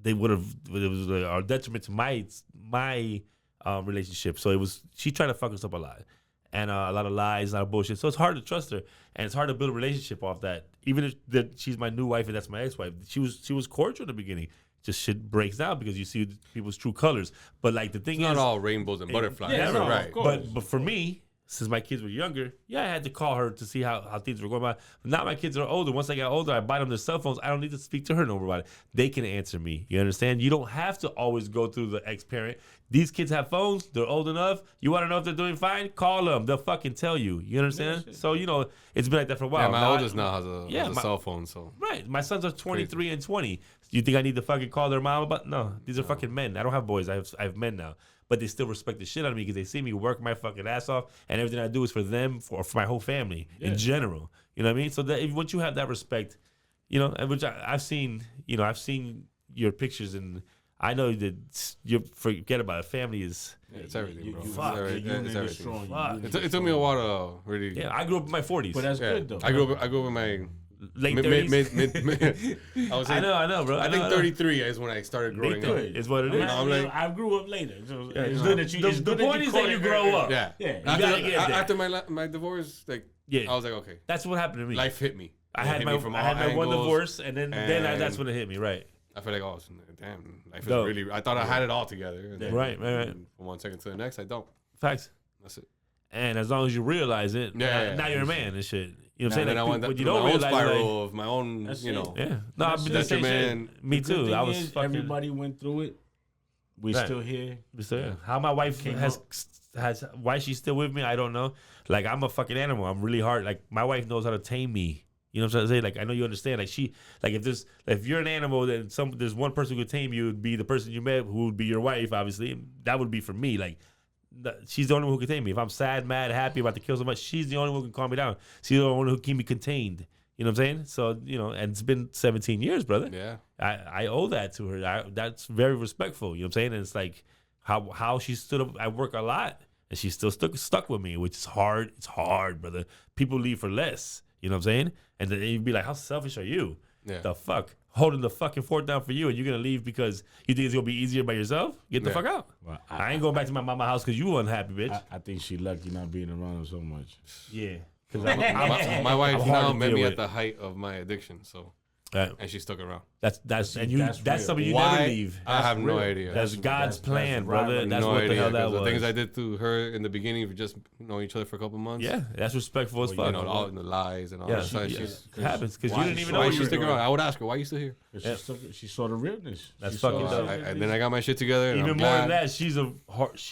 They would have. It was a detriment to my relationship. So she tried to fuck us up a lot, and a lot of lies, a lot of bullshit. So it's hard to trust her, and it's hard to build a relationship off that. Even if that she's my new wife and that's my ex-wife, she was cordial in the beginning. Just shit breaks down because you see people's true colors. But like the thing It's is, not all rainbows and butterflies. Yeah, no, right. of course. but for me, since my kids were younger, yeah, I had to call her to see how things were going on. But now my kids are older. Once I got older, I buy them their cell phones. I don't need to speak to her no more about it. They can answer me. You understand? You don't have to always go through the ex-parent. These kids have phones. They're old enough. You want to know if they're doing fine? Call them. They'll fucking tell you. You understand? So, it's been like that for a while. Yeah, my Now oldest now has a cell phone, so Right. My sons are 23 and 20. You think I need to fucking call their mom about? No. These are fucking men. I don't have boys. I have men now. But they still respect the shit out of me because they see me work my fucking ass off, and everything I do is for them, for my whole family in general. You know what I mean? So that once you have that respect, and which I've seen, I've seen your pictures, and I know that you forget about it. Family is. yeah, it's everything, bro. fuck, It's Your unit it's is everything. strong. Fuck. Your unit It is took me a strong. while to really. Yeah, I grew up in my 40s. But that's Yeah. good though. I grew up in my late mid, 30s. mid. I was. I know, bro. I think 33 is when I started growing up. Good. Is what it is. I'm like- I grew up later. So Yeah, it's good that you. it's the good point is that caught you it grow early. up. Yeah. Yeah. gotta get there. After my divorce, like Yeah. I was like, okay, That's what happened to me. life hit me. I It had hit my me from I all had my one angles. divorce, and then that's and- when it hit me. Right. I feel like, oh, damn, life is No. really. I thought I had it all together. And then Right. From one second to the next, I don't. Facts. That's it. And as long as you realize it, Yeah, now yeah. you're a man and shit. You know what I'm And saying? then I Like, went when through you my don't own realize, spiral of my own, That's you it. know. yeah. No, I've been the same shit. detriment. Me The good too. thing I was is, fucking. everybody went through it. We Right. still here. So, yeah. How my wife has why she's still with me, I don't know. Like I'm a fucking animal. I'm really hard. Like my wife knows how to tame me. You know what I'm saying? Like I know you understand. Like if you're an animal, then there's one person who could tame you. Would be the person you met, who would be your wife. Obviously, that would be for me. Like she's the only one who can tame me. If I'm sad, mad, happy, about to kill somebody, she's the only one who can calm me down. She's the only one who can keep me contained. You know what I'm saying? So and it's been 17 years, brother. Yeah. I owe that to her. That's very respectful. You know what I'm saying? And it's like how she stood up. I work a lot, and she's still stuck with me, which is hard. It's hard, brother. People leave for less. You know what I'm saying? And then you'd be like, how selfish are you? Yeah. The fuck? Holding the fucking fort down for you, and you're going to leave because you think it's going to be easier by yourself? Get the Yeah. fuck out. Well, I ain't going back to my mama's house because you unhappy, bitch. I think she lucky not being around him so much. Yeah. My wife I'm hard now to met deal me with. at the height of my addiction, so Right. and she stuck around. That's that's real. something you Why? never leave. I have no real. idea. That's God's plan, brother. right. That's no what the idea. hell that 'cause was. The things I did to her in the beginning, we just know each other for a couple months. Yeah, that's respectful as Well, fuck. You know, all the lies and all Yeah, that stuff. yeah. She's- It happens because you why didn't even she- know Why you is she were sticking doing. around? I would ask her, why are you still here? She saw the realness. That's She saw fucking the dope. realness. And then I got my shit together. And Even I'm more glad. than that, she's a that's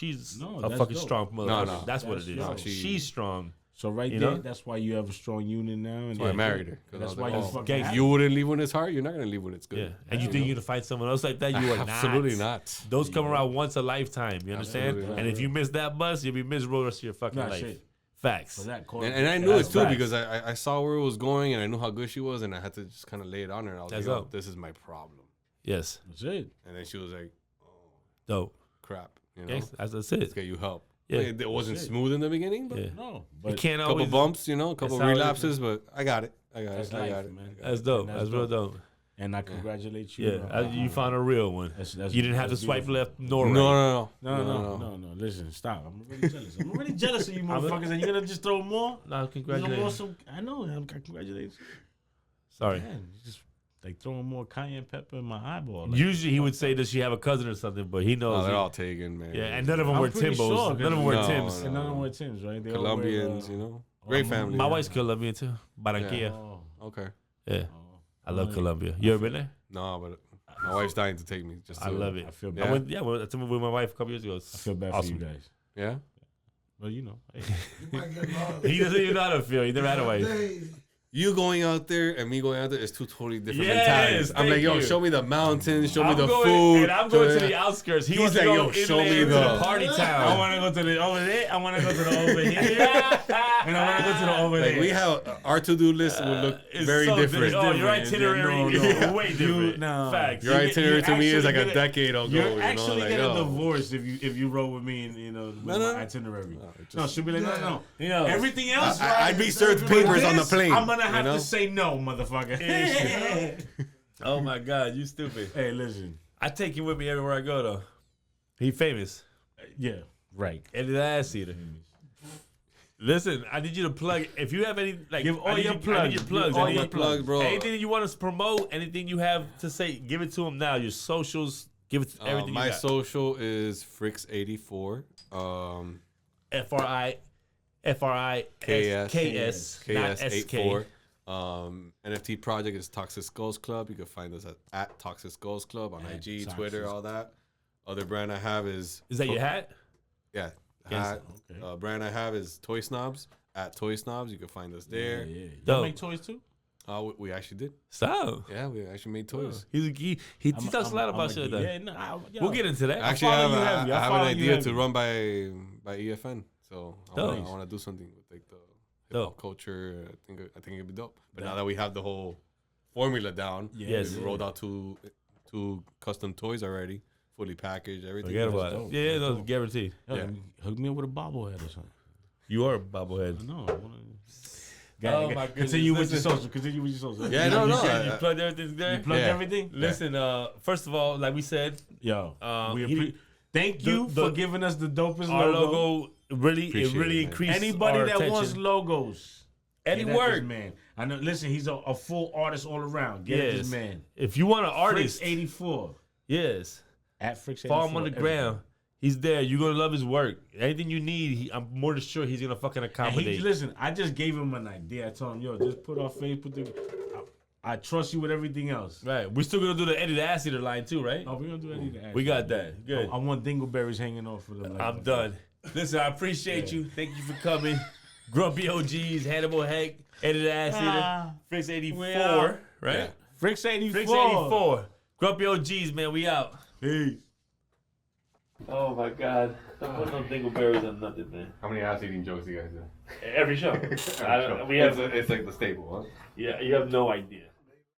fucking dope. strong motherfucker. No. That's what it is. No, She's strong. So right You there, know? that's why you have a strong union now. And That's why I married her. 'cause I That's was why like, you oh, fucking gang- happy. you wouldn't leave when it's hard. You're not gonna leave when it's good. Yeah, and you think you're gonna find someone else like that? You are Absolutely not. not. Those come around once a lifetime. You understand? Absolutely not. And if you miss that bus, you'll be miserable the rest of your fucking Nah, life. shit. Facts. For that And I knew it That's too facts. because I saw where it was going and I knew how good she was and I had to just kind of lay it on her. And I was That's like, oh, dope. this is my problem. Yes. That's it. And then she was like, Dope. crap, you know, Yes, that's let's it. get you help. Yeah. It wasn't smooth in the beginning, but Yeah. No, You but can't a couple always. bumps, you know, a couple That's how it is. relapses, but I got it. that's I life, got it. man. That's dope. And That's real dope. And I congratulate you. Yeah, you found a real one. That's- You didn't have to that's swipe beautiful. left nor right. No. No. Listen, stop. I'm really jealous. I'm really jealous of you motherfuckers. And you're gonna just throw more? No, You're gonna more congratulations. some, I know. Congratulations. Sorry. Man, you just like throwing more cayenne pepper in my eyeball. Like, Usually he would say, does she have a cousin or something? But he knows. No, they're he- all taken, man. yeah, and none of them I'm were pretty Timbos. sure, None of them were No, Tims. no. and none of them were Tims, right? They all wear, Colombians, you know, great family. My wife's Colombian too. Barranquilla. Oh, Okay. Yeah, I love Colombia. You ever been there? No, but my wife's dying to take me. I love it. I feel Yeah. bad. I went to with my wife a couple years ago. I feel bad Awesome. for you guys. Yeah. Well, you know. Hey. You might get lost. He doesn't even know how to feel. He never had a wife. Days. You going out there and me going out there is two totally different Yes, mentalities. I'm like, thank yo, you. show me the mountains, show me I'm the going, food. and I'm going to the outskirts. He's He's like, like, yo, yo, show me to the the- party I town. want to go to the over there. I want to go to the over here. And I want to go to the over Like there. we have our to-do list will look It's very so different. Oh, your different. itinerary No, is no. way different. no. Facts. Your You- itinerary you to me is like actually a get decade ago. You're you know, actually like, getting yo. divorced if you roll with me and with No, my no. itinerary. just- No, she'll be like, no. You know, Everything else, I'd be served This, papers on the this, plane. I'm gonna have you know? to say no, motherfucker. oh my God, you stupid. Hey, listen. I take you with me everywhere I go, though. He famous. Yeah, right. And the ass eater. Listen, I need you to plug. If you have any, like, Give all I need your you- I plugs. need your plugs. Give all I need your your plugs, bro. Anything that you want to promote, anything you have to say, give it to him now. Your socials, give it to everything My you got. social is Friks84. FRIKS, not SK. KS84. NFT project is Toxic Skulls Club. You can find us at Toxic Skulls Club on IG, Toxic Twitter, all that. Other brand I have is Is that your hat? Yeah. Yes. Hat. Okay. Brand I have is Toy Snobs at Toy Snobs. You can find us there. Yeah. Dope. You make toys too? We actually did. So Yeah, we actually made toys. he talks a lot about shit. Though. Yeah, no, We'll get into that. Actually, I follow you have, heavy. I I have follow an you idea heavy. to run by EFN. So I Dope. want to do something with like the hip Dope. hop culture. I think it'd be dope. But now that we have the whole formula down, Yes. we rolled out two custom toys already, fully packaged, everything. Forget That's about it. dope. Yeah, That's no, dope. guaranteed. Yo, Yeah. hook me up with a bobblehead or something. You are a bobblehead. I know. Oh, my goodness. Continue with your Listen. social. Continue with your social. Yeah, no, no. You plugged everything there. Plug Yeah. everything. Listen, first of all, like we said, Yo, he- thank you the- for giving us the dopest our logo. logo really Appreciate it, man. increased. Anybody our that attention. wants logos, Any get at work. this man. I know. Listen, he's a full artist all around. Get at Yes. this man. If you want an artist, Frix84 yes, at Frix84. follow him on the ground. He's there. You're gonna love his work. Anything you need, I'm more than sure he's gonna fucking And accommodate. listen, I just gave him an idea. I told him, yo, just put our face, I trust you with everything else. Right. We're still gonna do the Eddie the Ass Eater line too, right? Oh, we're gonna do anything. We got that. Good. I want dingleberries hanging off of them. Like I'm done. Listen, I appreciate you. Thank you for coming. Grumpy OGs, Hannibal Heck, Eddie the Ass Eater, Friks84, right? Yeah. Frix84. Friks84. Grumpy OGs, man, we out. Peace. Oh my God. Don't put no dingleberries on nothing, man. How many ass-eating jokes do you guys do? Every show. We have, It's like the staple, huh? yeah, you have no idea.